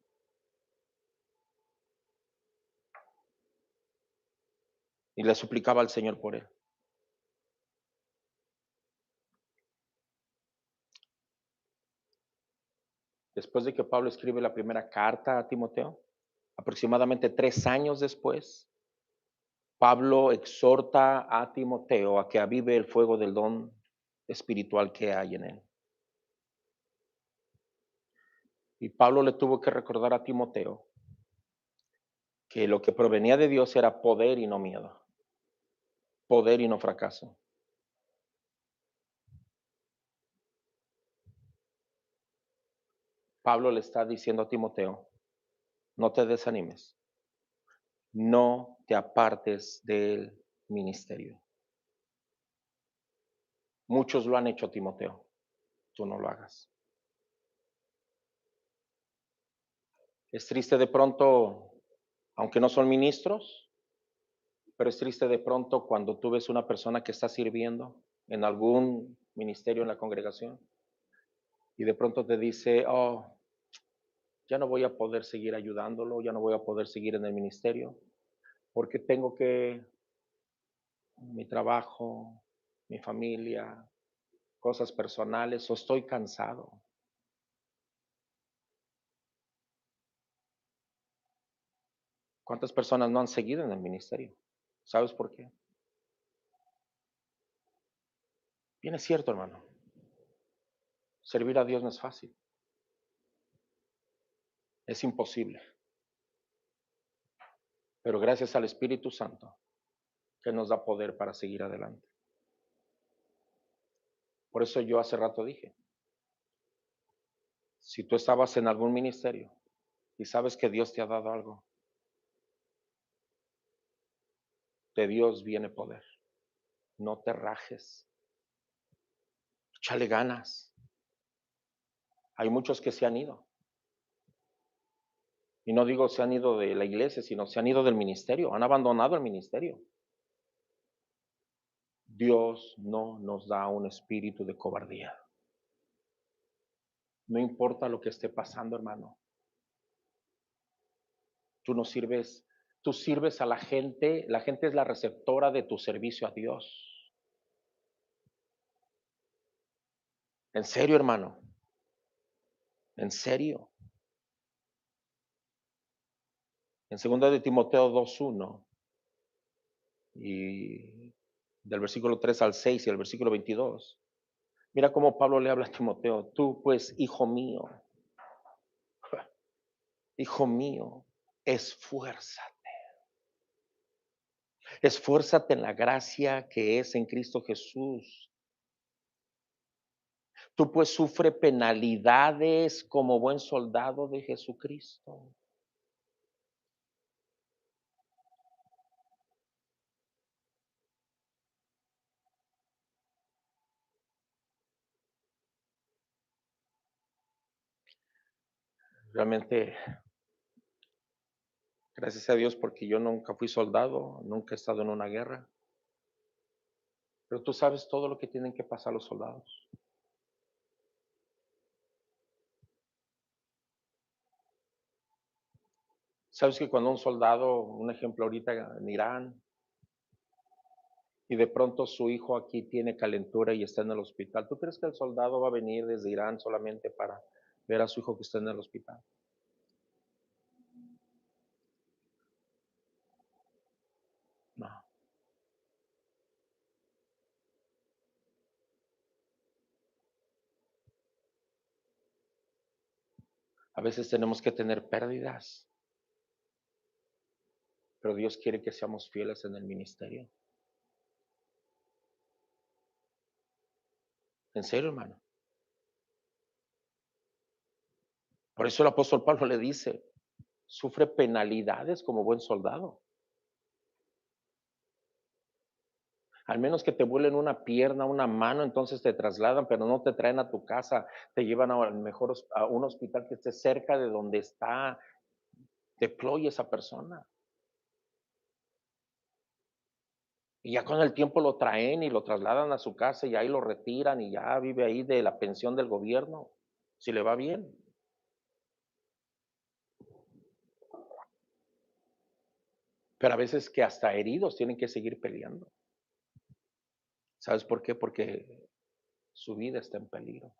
Speaker 1: Y le suplicaba al Señor por él. Después de que Pablo escribe la primera carta a Timoteo, aproximadamente 3 años después, Pablo exhorta a Timoteo a que avive el fuego del don espiritual que hay en él. Y Pablo le tuvo que recordar a Timoteo que lo que provenía de Dios era poder y no miedo, poder y no fracaso. Pablo le está diciendo a Timoteo, no te desanimes, no te apartes del ministerio. Muchos lo han hecho, Timoteo, tú no lo hagas. Es triste de pronto, aunque no son ministros, pero es triste de pronto cuando tú ves una persona que está sirviendo en algún ministerio en la congregación y de pronto te dice, oh, ya no voy a poder seguir ayudándolo, ya no voy a poder seguir en el ministerio, porque tengo que, mi trabajo, mi familia, cosas personales, o estoy cansado. ¿Cuántas personas no han seguido en el ministerio? ¿Sabes por qué? Bien es cierto, hermano. Servir a Dios no es fácil. Es imposible. Pero gracias al Espíritu Santo que nos da poder para seguir adelante. Por eso yo hace rato dije, si tú estabas en algún ministerio y sabes que Dios te ha dado algo, de Dios viene poder. No te rajes. Échale ganas. Hay muchos que se han ido. Y no digo se han ido de la iglesia, sino se han ido del ministerio, han abandonado el ministerio. Dios no nos da un espíritu de cobardía. No importa lo que esté pasando, hermano. Tú no sirves, tú sirves a la gente es la receptora de tu servicio a Dios. En serio, hermano, en serio. En 2 de Timoteo 2:1 y del versículo 3 al 6 y el versículo 22. Mira cómo Pablo le habla a Timoteo, tú pues, hijo mío, esfuérzate. Esfuérzate en la gracia que es en Cristo Jesús. Tú pues sufre penalidades como buen soldado de Jesucristo. Realmente, gracias a Dios porque yo nunca fui soldado, nunca he estado en una guerra. Pero tú sabes todo lo que tienen que pasar los soldados. Sabes que cuando un soldado, un ejemplo ahorita en Irán, y de pronto su hijo aquí tiene calentura y está en el hospital, ¿tú crees que el soldado va a venir desde Irán solamente para ver a su hijo que está en el hospital. No. A veces tenemos que tener pérdidas, pero Dios quiere que seamos fieles en el ministerio. En serio, hermano. Por eso el apóstol Pablo le dice, sufre penalidades como buen soldado. Al menos que te vuelen una pierna, una mano, entonces te trasladan, pero no te traen a tu casa, te llevan a, mejor a un hospital que esté cerca de donde está deploy esa persona. Y ya con el tiempo lo traen y lo trasladan a su casa y ahí lo retiran y ya vive ahí de la pensión del gobierno, si le va bien. Pero a veces que hasta heridos tienen que seguir peleando. ¿Sabes por qué? Porque su vida está en peligro.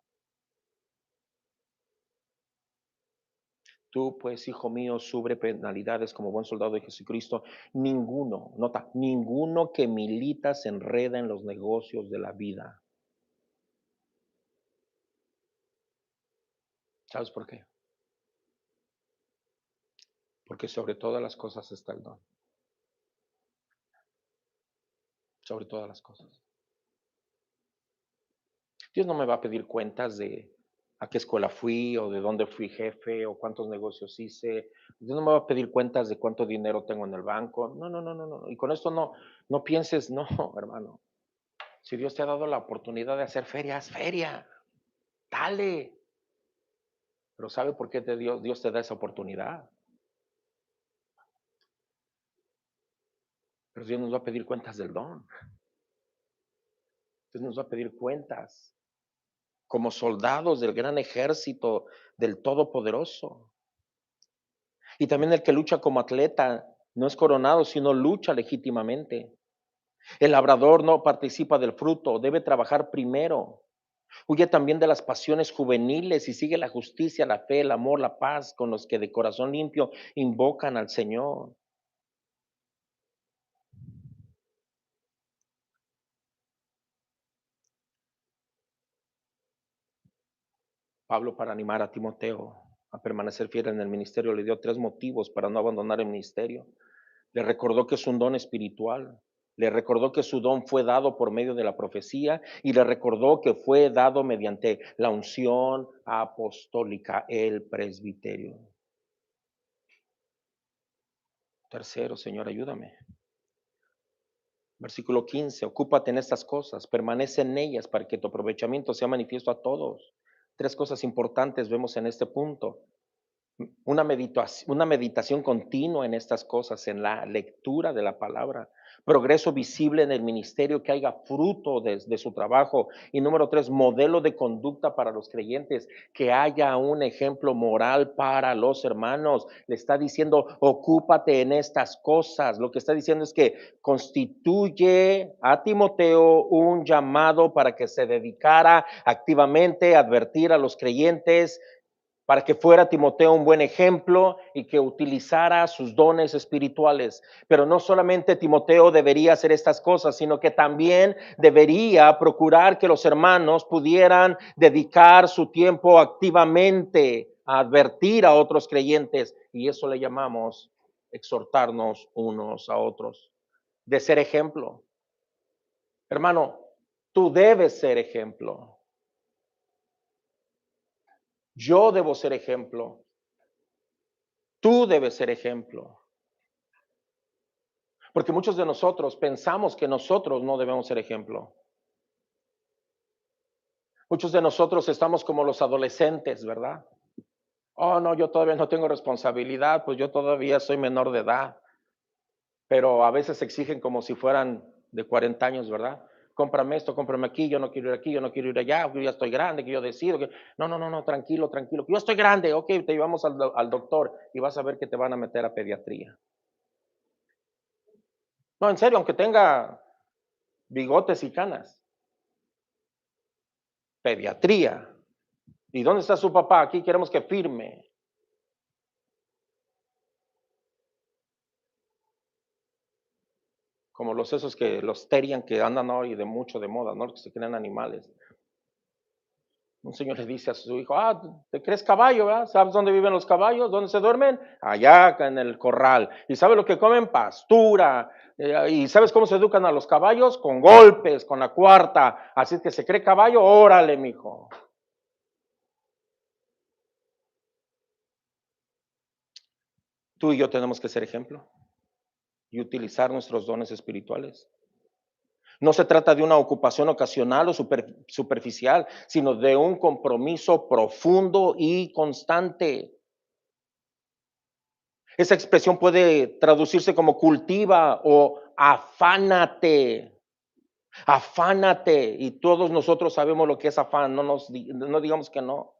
Speaker 1: Tú, pues, hijo mío, sufre penalidades como buen soldado de Jesucristo. Ninguno, nota, ninguno que milita se enreda en los negocios de la vida. ¿Sabes por qué? Porque sobre todas las cosas está el don. Sobre todas las cosas. Dios no me va a pedir cuentas de a qué escuela fui o de dónde fui jefe o cuántos negocios hice. Dios no me va a pedir cuentas de cuánto dinero tengo en el banco. No, no, no, no, no. Y con esto no pienses, no, hermano. Si Dios te ha dado la oportunidad de hacer feria, haz feria. Dale. Pero ¿sabe por qué Dios te da esa oportunidad? Pero Dios nos va a pedir cuentas del don. Dios nos va a pedir cuentas como soldados del gran ejército del Todopoderoso. Y también el que lucha como atleta no es coronado, sino lucha legítimamente. El labrador no participa del fruto, debe trabajar primero. Huye también de las pasiones juveniles y sigue la justicia, la fe, el amor, la paz con los que de corazón limpio invocan al Señor. Pablo, para animar a Timoteo a permanecer fiel en el ministerio, le dio tres motivos para no abandonar el ministerio. Le recordó que es un don espiritual, le recordó que su don fue dado por medio de la profecía y le recordó que fue dado mediante la unción apostólica, el presbiterio. Tercero, Señor, ayúdame. Versículo 15, ocúpate en estas cosas, permanece en ellas para que tu aprovechamiento sea manifiesto a todos. Tres cosas importantes vemos en este punto. Una meditación continua en estas cosas, en la lectura de la palabra, progreso visible en el ministerio, que haya fruto de su trabajo. Y número tres, modelo de conducta para los creyentes, que haya un ejemplo moral para los hermanos. Le está diciendo, ocúpate en estas cosas. Lo que está diciendo es que constituye a Timoteo un llamado para que se dedicara activamente a advertir a los creyentes, para que fuera Timoteo un buen ejemplo y que utilizara sus dones espirituales. Pero no solamente Timoteo debería hacer estas cosas, sino que también debería procurar que los hermanos pudieran dedicar su tiempo activamente a advertir a otros creyentes. Y eso le llamamos exhortarnos unos a otros, de ser ejemplo. Hermano, tú debes ser ejemplo. Yo debo ser ejemplo. Tú debes ser ejemplo. Porque muchos de nosotros pensamos que nosotros no debemos ser ejemplo. Muchos de nosotros estamos como los adolescentes, ¿verdad? Oh, no, yo todavía no tengo responsabilidad, pues yo todavía soy menor de edad. Pero a veces exigen como si fueran de 40 años, ¿verdad? Cómprame esto, cómprame aquí, yo no quiero ir aquí, yo no quiero ir allá, yo ya estoy grande, que yo decido que... No, no, no, no, tranquilo, tranquilo, que yo estoy grande, ok, te llevamos al doctor y vas a ver que te van a meter a pediatría. No, en serio, aunque tenga bigotes y canas, pediatría. ¿Y dónde está su papá? Aquí queremos que firme. Como los esos que, los terian que andan hoy de mucho de moda, ¿no? Que se crean animales. Un señor le dice a su hijo, ¿te crees caballo, verdad? ¿Sabes dónde viven los caballos? ¿Dónde se duermen? Allá en el corral. ¿Y sabes lo que comen? Pastura. ¿Y sabes cómo se educan a los caballos? Con golpes, con la cuarta. Así que se cree caballo, órale, mijo. Tú y yo tenemos que ser ejemplo y utilizar nuestros dones espirituales. No se trata de una ocupación ocasional o superficial, sino de un compromiso profundo y constante. Esa expresión puede traducirse como cultiva o afánate. Afánate. Y todos nosotros sabemos lo que es afán. No digamos que no.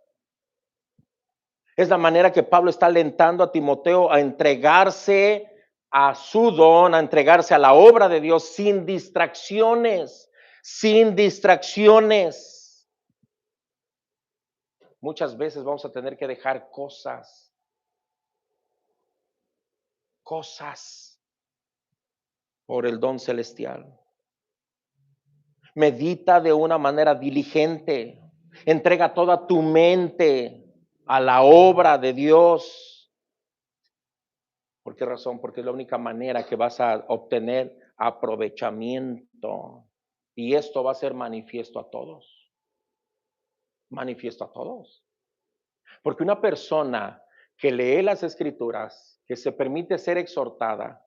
Speaker 1: Es la manera que Pablo está alentando a Timoteo a entregarse a su don, a entregarse a la obra de Dios sin distracciones, sin distracciones. Muchas veces vamos a tener que dejar cosas por el don celestial. Medita de una manera diligente. Entrega toda tu mente a la obra de Dios. ¿Por qué razón? Porque es la única manera que vas a obtener aprovechamiento. Y esto va a ser manifiesto a todos. Manifiesto a todos. Porque una persona que lee las escrituras, que se permite ser exhortada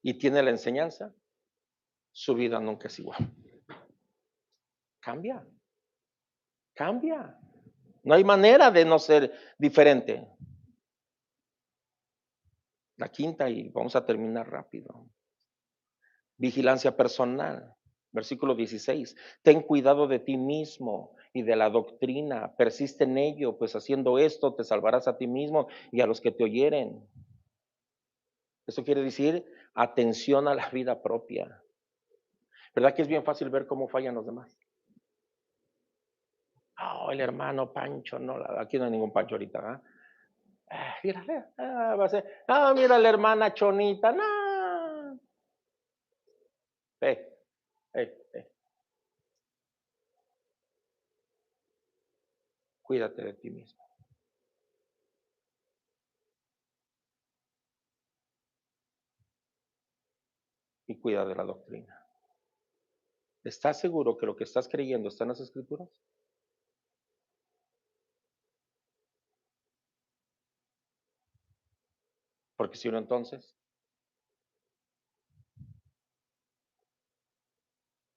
Speaker 1: y tiene la enseñanza, su vida nunca es igual. Cambia, cambia. No hay manera de no ser diferente. La quinta, y vamos a terminar rápido. Vigilancia personal. Versículo 16. Ten cuidado de ti mismo y de la doctrina. Persiste en ello, pues haciendo esto te salvarás a ti mismo y a los que te oyeren. Eso quiere decir atención a la vida propia. ¿Verdad que es bien fácil ver cómo fallan los demás? El hermano Pancho, no, aquí no hay ningún Pancho ahorita, mírale, va a ser, mira la hermana Chonita, no. Eh, eh, eh, Cuídate de ti mismo y cuida de la doctrina. ¿Estás seguro que lo que estás creyendo está en las escrituras? Porque si no, entonces,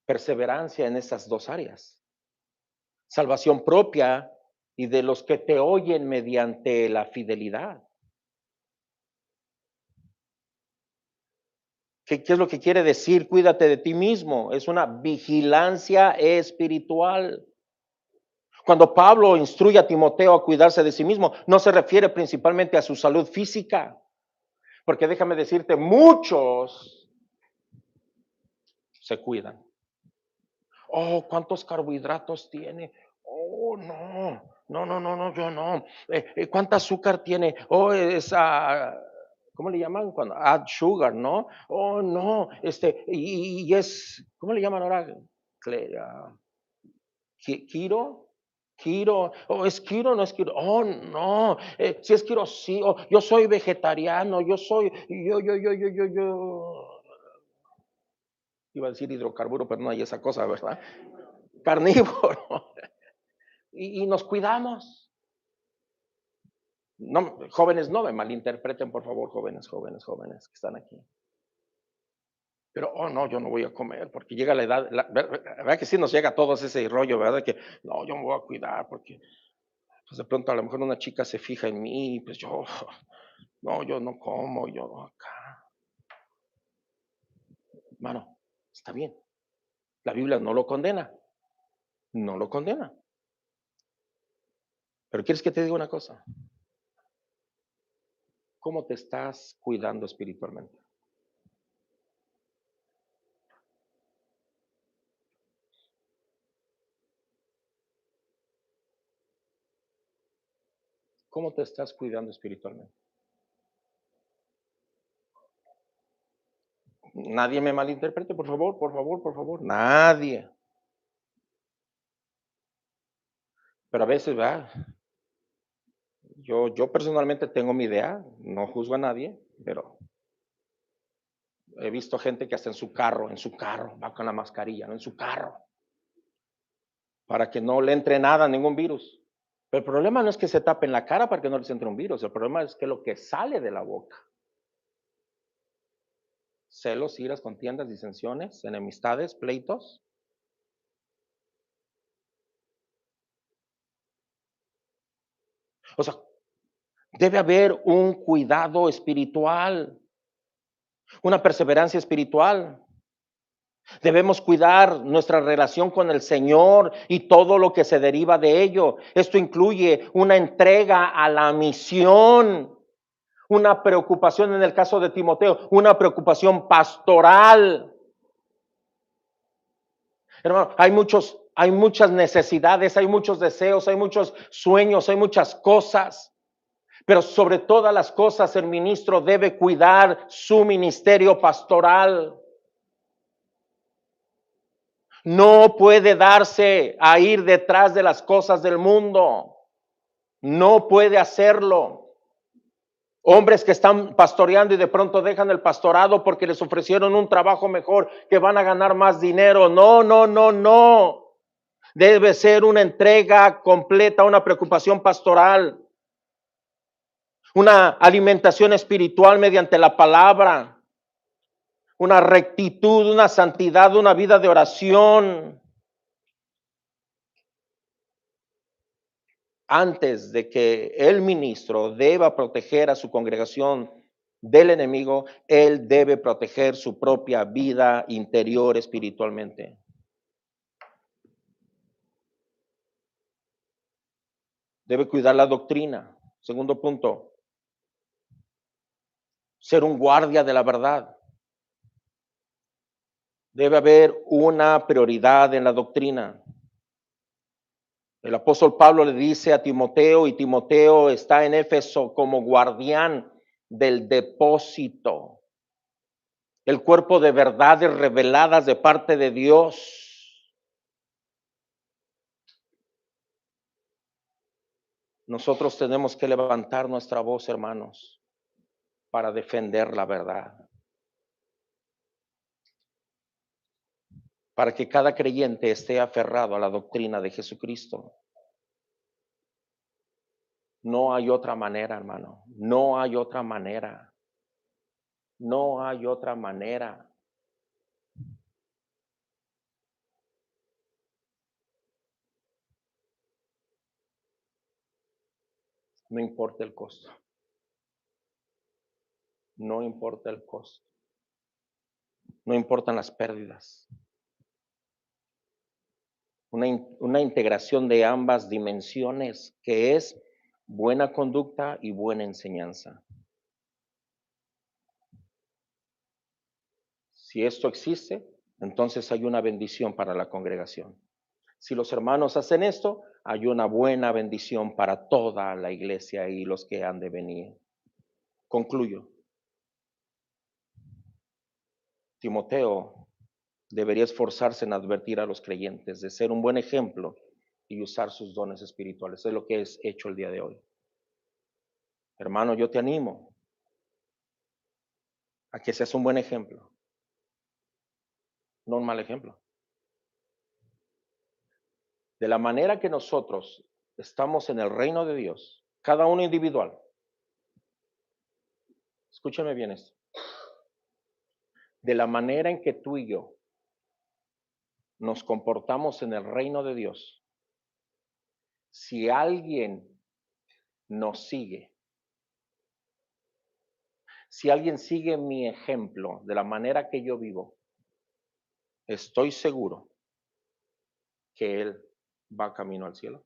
Speaker 1: perseverancia en esas dos áreas. Salvación propia y de los que te oyen mediante la fidelidad. ¿Qué es lo que quiere decir? Cuídate de ti mismo. Es una vigilancia espiritual. Cuando Pablo instruye a Timoteo a cuidarse de sí mismo, no se refiere principalmente a su salud física, porque déjame decirte, muchos se cuidan. ¿Cuántos carbohidratos tiene? No, yo no. ¿Cuánta azúcar tiene? Esa, ¿cómo le llaman? Cuando add sugar, ¿no? No, y es, ¿cómo le llaman ahora? Kiro. Kiro, es Kiro, no es Kiro, no, si es Kiro, sí, yo soy vegetariano, yo, iba a decir hidrocarburo, pero no hay esa cosa, ¿verdad? Carnívoro, y nos cuidamos. No, jóvenes, no me malinterpreten, por favor, jóvenes que están aquí. Pero, no, yo no voy a comer, porque llega la edad, ¿verdad que sí nos llega a todos ese rollo, verdad? Que, no, yo me voy a cuidar, porque pues de pronto a lo mejor una chica se fija en mí, pues yo, no, yo no como, yo acá. Mano, está bien. La Biblia no lo condena, no lo condena. Pero ¿quieres que te diga una cosa? ¿Cómo te estás cuidando espiritualmente? ¿Cómo te estás cuidando espiritualmente? Nadie me malinterprete, por favor, por favor, por favor. Nadie. Pero a veces, ¿verdad? Yo personalmente tengo mi idea, no juzgo a nadie, pero he visto gente que hasta en su carro, va con la mascarilla, ¿no? En su carro, para que no le entre nada, ningún virus. Pero el problema no es que se tapen la cara para que no les entre un virus, el problema es que lo que sale de la boca, celos, iras, contiendas, disensiones, enemistades, pleitos. O sea, debe haber un cuidado espiritual, una perseverancia espiritual. Debemos cuidar nuestra relación con el Señor y todo lo que se deriva de ello. Esto incluye una entrega a la misión, una preocupación en el caso de Timoteo, una preocupación pastoral. Hermano, hay muchas necesidades, hay muchos deseos, hay muchos sueños, hay muchas cosas. Pero sobre todas las cosas el ministro debe cuidar su ministerio pastoral. No puede darse a ir detrás de las cosas del mundo. No puede hacerlo. Hombres que están pastoreando y de pronto dejan el pastorado porque les ofrecieron un trabajo mejor, que van a ganar más dinero. No, no, no, no. Debe ser una entrega completa, una preocupación pastoral, una alimentación espiritual mediante la palabra, una rectitud, una santidad, una vida de oración. Antes de que el ministro deba proteger a su congregación del enemigo, él debe proteger su propia vida interior espiritualmente. Debe cuidar la doctrina. Segundo punto, ser un guardia de la verdad. Debe haber una prioridad en la doctrina. El apóstol Pablo le dice a Timoteo, y Timoteo está en Éfeso como guardián del depósito, el cuerpo de verdades reveladas de parte de Dios. Nosotros tenemos que levantar nuestra voz, hermanos, para defender la verdad, para que cada creyente esté aferrado a la doctrina de Jesucristo. No hay otra manera, hermano. No hay otra manera. No hay otra manera. No importa el costo. No importa el costo. No importan las pérdidas. Una integración de ambas dimensiones que es buena conducta y buena enseñanza. Si esto existe, entonces hay una bendición para la congregación. Si los hermanos hacen esto, hay una buena bendición para toda la iglesia y los que han de venir. Concluyo. Timoteo debería esforzarse en advertir a los creyentes de ser un buen ejemplo y usar sus dones espirituales. Es lo que es hecho el día de hoy. Hermano, yo te animo a que seas un buen ejemplo, no un mal ejemplo. De la manera que nosotros estamos en el reino de Dios, cada uno individual, escúchame bien esto, de la manera en que tú y yo nos comportamos en el reino de Dios, si alguien nos sigue, si alguien sigue mi ejemplo de la manera que yo vivo, estoy seguro que él va camino al cielo.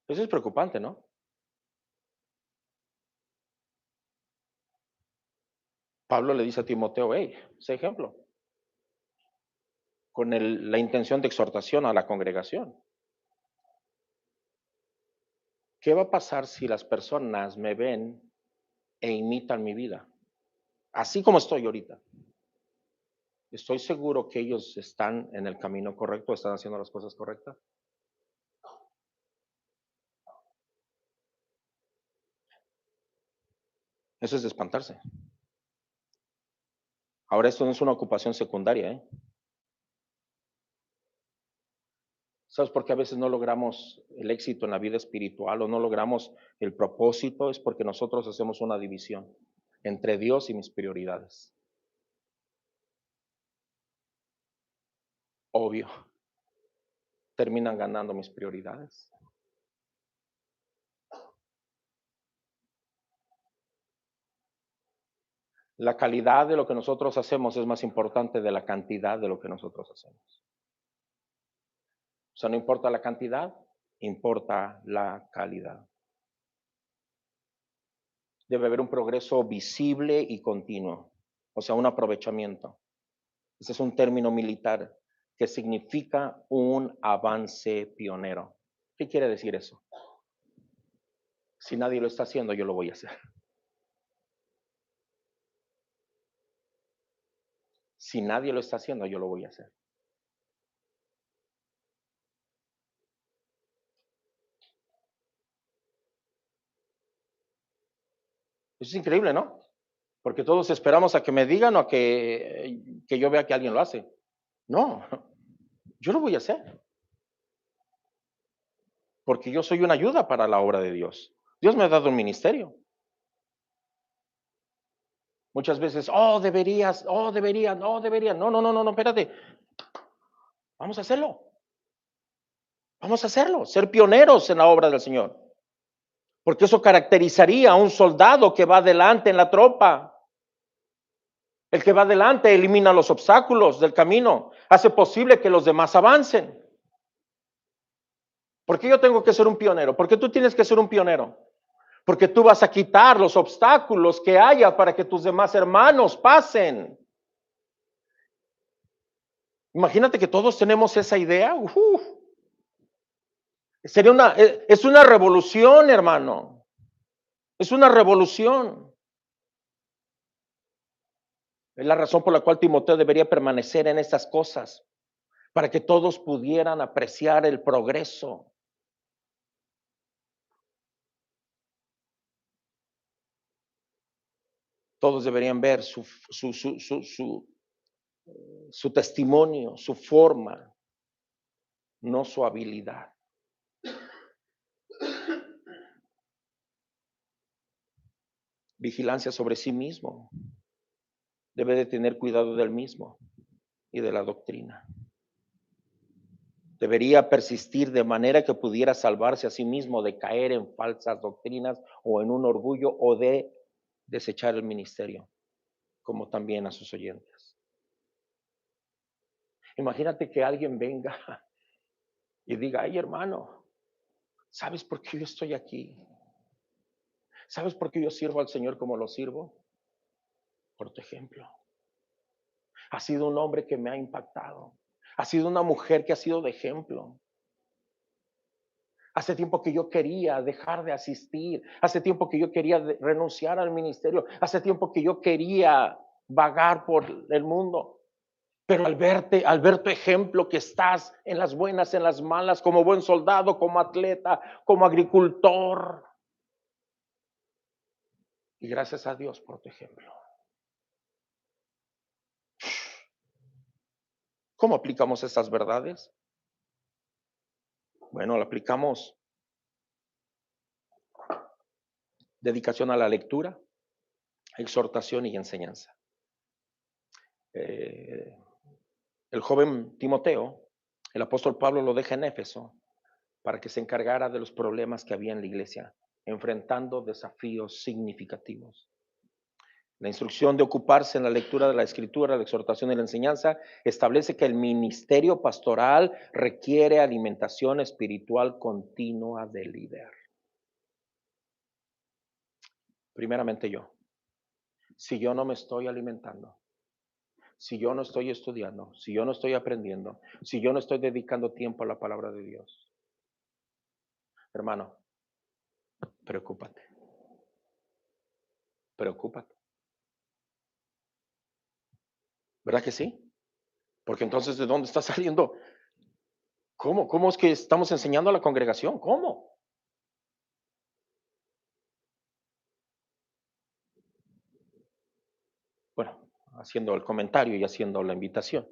Speaker 1: Eso es preocupante, ¿no? Pablo le dice a Timoteo, hey, sé ejemplo, con la intención de exhortación a la congregación. ¿Qué va a pasar si las personas me ven e imitan mi vida? Así como estoy ahorita. ¿Estoy seguro que ellos están en el camino correcto, están haciendo las cosas correctas? Eso es de espantarse. Ahora, esto no es una ocupación secundaria, ¿eh? ¿Sabes por qué a veces no logramos el éxito en la vida espiritual o no logramos el propósito? Es porque nosotros hacemos una división entre Dios y mis prioridades. Obvio, terminan ganando mis prioridades. La calidad de lo que nosotros hacemos es más importante de la cantidad de lo que nosotros hacemos. O sea, no importa la cantidad, importa la calidad. Debe haber un progreso visible y continuo, o sea, un aprovechamiento. Ese es un término militar que significa un avance pionero. ¿Qué quiere decir eso? Si nadie lo está haciendo, yo lo voy a hacer. Si nadie lo está haciendo, yo lo voy a hacer. Eso es increíble, ¿no? Porque todos esperamos a que me digan o a que yo vea que alguien lo hace. No, yo lo voy a hacer. Porque yo soy una ayuda para la obra de Dios. Dios me ha dado un ministerio. Muchas veces, oh, deberías, oh, deberían, oh, deberían. No, no, no, no, no, espérate. Vamos a hacerlo. Vamos a hacerlo. Ser pioneros en la obra del Señor. Porque eso caracterizaría a un soldado que va adelante en la tropa. El que va adelante elimina los obstáculos del camino, hace posible que los demás avancen. ¿Por qué yo tengo que ser un pionero? ¿Por qué tú tienes que ser un pionero? Porque tú vas a quitar los obstáculos que haya para que tus demás hermanos pasen. Imagínate que todos tenemos esa idea. Es una revolución, hermano. Es una revolución. Es la razón por la cual Timoteo debería permanecer en estas cosas, para que todos pudieran apreciar el progreso. Todos deberían ver su testimonio, su forma, no su habilidad. Vigilancia sobre sí mismo. Debe de tener cuidado del mismo y de la doctrina. Debería persistir de manera que pudiera salvarse a sí mismo de caer en falsas doctrinas o en un orgullo o de desechar el ministerio, como también a sus oyentes. Imagínate que alguien venga y diga, ay hermano, ¿sabes por qué yo estoy aquí? ¿Sabes por qué yo sirvo al Señor como lo sirvo? Por tu ejemplo. Ha sido un hombre que me ha impactado. Ha sido una mujer que ha sido de ejemplo. Hace tiempo que yo quería dejar de asistir. Hace tiempo que yo quería renunciar al ministerio. Hace tiempo que yo quería vagar por el mundo. Pero al ver tu ejemplo que estás en las buenas, en las malas, como buen soldado, como atleta, como agricultor. Y gracias a Dios por tu ejemplo. ¿Cómo aplicamos estas verdades? Bueno, la aplicamos dedicación a la lectura, exhortación y enseñanza. Eh, el joven Timoteo, el apóstol Pablo lo deja en Éfeso para que se encargara de los problemas que había en la iglesia, enfrentando desafíos significativos. La instrucción de ocuparse en la lectura de la escritura, la exhortación y la enseñanza establece que el ministerio pastoral requiere alimentación espiritual continua del líder. Primeramente yo. Si yo no me estoy alimentando, si yo no estoy estudiando, si yo no estoy aprendiendo, si yo no estoy dedicando tiempo a la palabra de Dios, hermano, Preocúpate, preocúpate. ¿Verdad que sí? Porque entonces, ¿de dónde está saliendo? ¿Cómo es que estamos enseñando a la congregación? ¿Cómo? Bueno, haciendo el comentario y haciendo la invitación.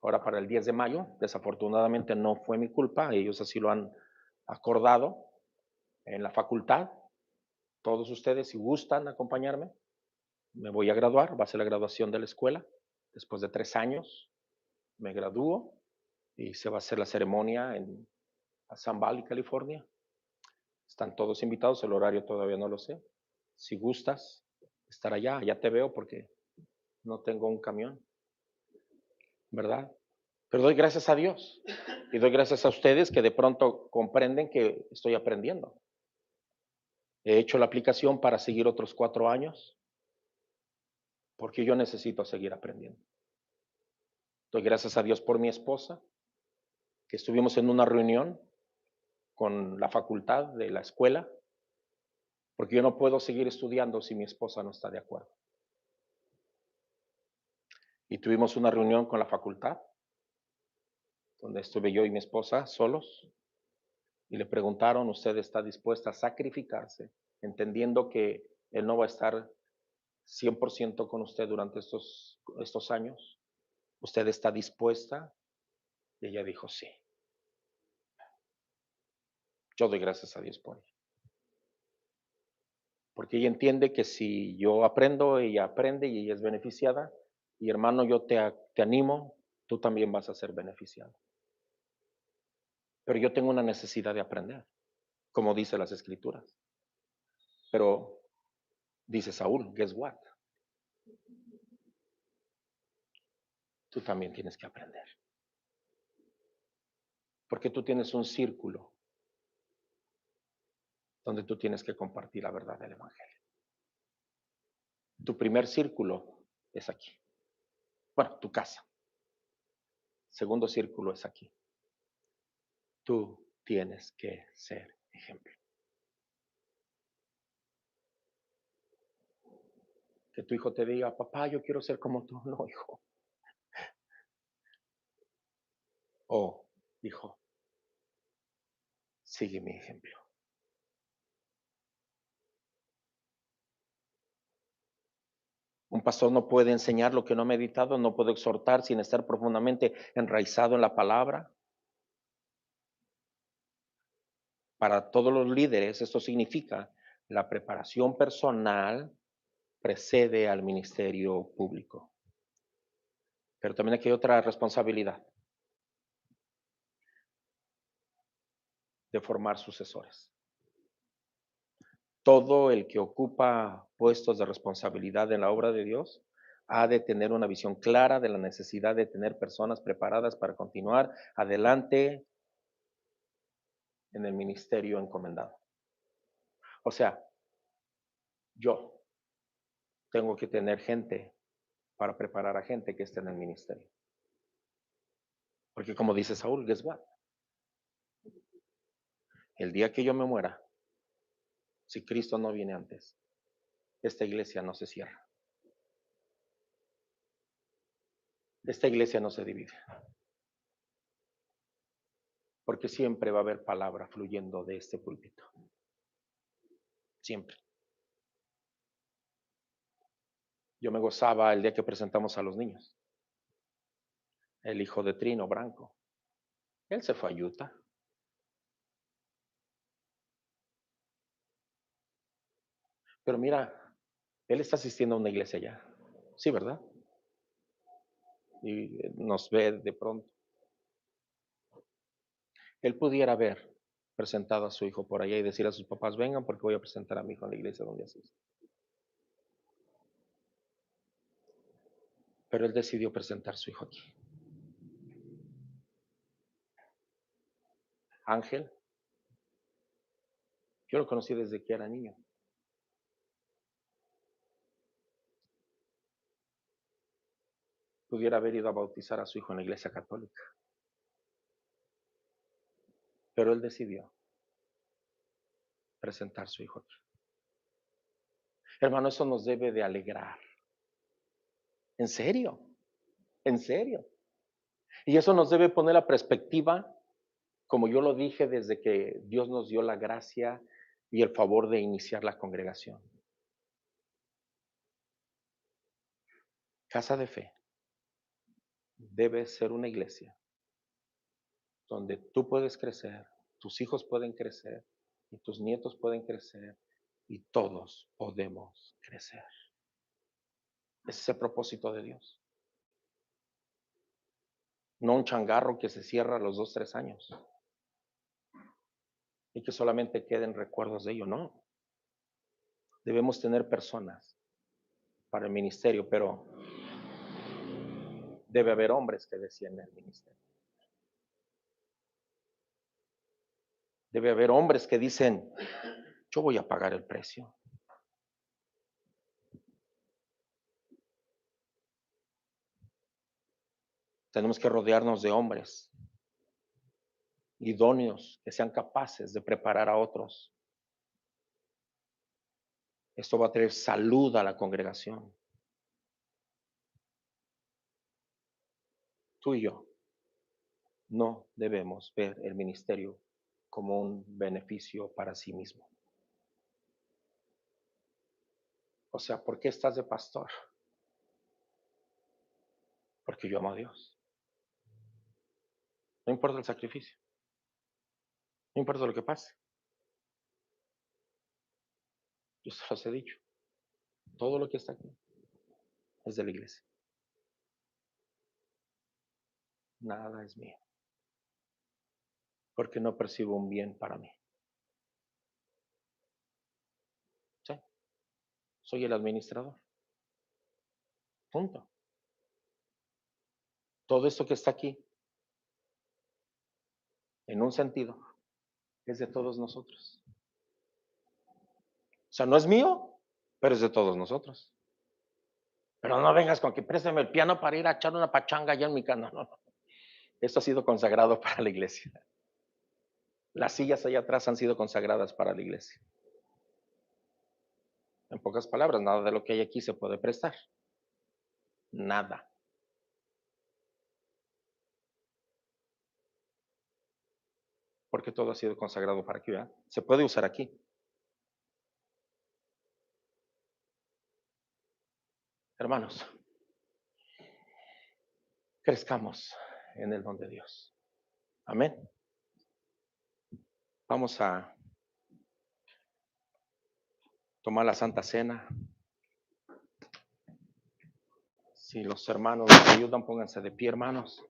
Speaker 1: Ahora para el 10 de mayo, desafortunadamente no fue mi culpa, ellos así lo han acordado en la facultad. Todos ustedes, si gustan acompañarme, me voy a graduar, va a ser la graduación de la escuela. Después de 3 años me gradúo y se va a hacer la ceremonia en Sun Valley, California. Están todos invitados, el horario todavía no lo sé. Si gustas estar allá, ya te veo porque no tengo un camión, ¿verdad? Pero doy gracias a Dios y doy gracias a ustedes que de pronto comprenden que estoy aprendiendo. He hecho la aplicación para seguir otros 4 años porque yo necesito seguir aprendiendo. Doy gracias a Dios por mi esposa, que estuvimos en una reunión con la facultad de la escuela, porque yo no puedo seguir estudiando si mi esposa no está de acuerdo. Y tuvimos una reunión con la facultad, donde estuve yo y mi esposa solos, y le preguntaron, ¿usted está dispuesta a sacrificarse, entendiendo que él no va a estar 100% con usted durante estos años? ¿Usted está dispuesta? Y ella dijo, sí. Yo doy gracias a Dios por ella. Porque ella entiende que si yo aprendo, ella aprende y ella es beneficiada. Y hermano, yo te animo, tú también vas a ser beneficiado. Pero yo tengo una necesidad de aprender, como dice las escrituras. Pero dice Saúl, guess what? Tú también tienes que aprender. Porque tú tienes un círculo donde tú tienes que compartir la verdad del Evangelio. Tu primer círculo es aquí. Bueno, tu casa. Segundo círculo es aquí. Tú tienes que ser ejemplo. Que tu hijo te diga, papá, yo quiero ser como tú. No, hijo. Oh, hijo, sigue mi ejemplo. Un pastor no puede enseñar lo que no ha meditado, no puede exhortar sin estar profundamente enraizado en la palabra. Para todos los líderes, esto significa la preparación personal precede al ministerio público. Pero también aquí hay otra responsabilidad de formar sucesores. Todo el que ocupa puestos de responsabilidad en la obra de Dios ha de tener una visión clara de la necesidad de tener personas preparadas para continuar adelante en el ministerio encomendado. O sea, yo tengo que tener gente para preparar a gente que esté en el ministerio. Porque como dice Saúl, guess what? El día que yo me muera, si Cristo no viene antes, esta iglesia no se cierra. Esta iglesia no se divide. Porque siempre va a haber palabra fluyendo de este púlpito. Siempre. Yo me gozaba el día que presentamos a los niños. El hijo de Trino, Branco. Él se fue a Utah. Pero mira, él está asistiendo a una iglesia allá. Sí, ¿verdad? Y nos ve de pronto. Él pudiera haber presentado a su hijo por allá y decir a sus papás, vengan porque voy a presentar a mi hijo en la iglesia donde asiste. Pero él decidió presentar a su hijo aquí. Ángel, yo lo conocí desde que era niño. Pudiera haber ido a bautizar a su hijo en la iglesia católica. Pero él decidió presentar su hijo aquí. Hermano, eso nos debe de alegrar. En serio, en serio. Y eso nos debe poner la perspectiva, como yo lo dije, desde que Dios nos dio la gracia y el favor de iniciar la congregación. Casa de Fe debe ser una iglesia donde tú puedes crecer, tus hijos pueden crecer y tus nietos pueden crecer y todos podemos crecer. Ese es el propósito de Dios. No un changarro que se cierra a los 2, 3 años y que solamente queden recuerdos de ello. No. Debemos tener personas para el ministerio, pero debe haber hombres que desciendan el ministerio. Debe haber hombres que dicen, yo voy a pagar el precio. Tenemos que rodearnos de hombres idóneos que sean capaces de preparar a otros. Esto va a traer salud a la congregación. Tú y yo no debemos ver el ministerio como un beneficio para sí mismo. O sea, ¿por qué estás de pastor? Porque yo amo a Dios. No importa el sacrificio. No importa lo que pase. Yo se los he dicho. Todo lo que está aquí es de la iglesia. Nada es mío. Porque no percibo un bien para mí. ¿Sí? Soy el administrador. Punto. Todo esto que está aquí, en un sentido, es de todos nosotros. O sea, no es mío, pero es de todos nosotros. Pero no vengas con que préstame el piano para ir a echar una pachanga allá en mi casa. No. Esto ha sido consagrado para la iglesia. Las sillas allá atrás han sido consagradas para la iglesia. En pocas palabras, nada de lo que hay aquí se puede prestar. Nada. Porque todo ha sido consagrado para aquí, ¿verdad? Se puede usar aquí. Hermanos, crezcamos en el don de Dios. Amén. Vamos a tomar la Santa Cena. Si los hermanos nos ayudan, pónganse de pie, hermanos.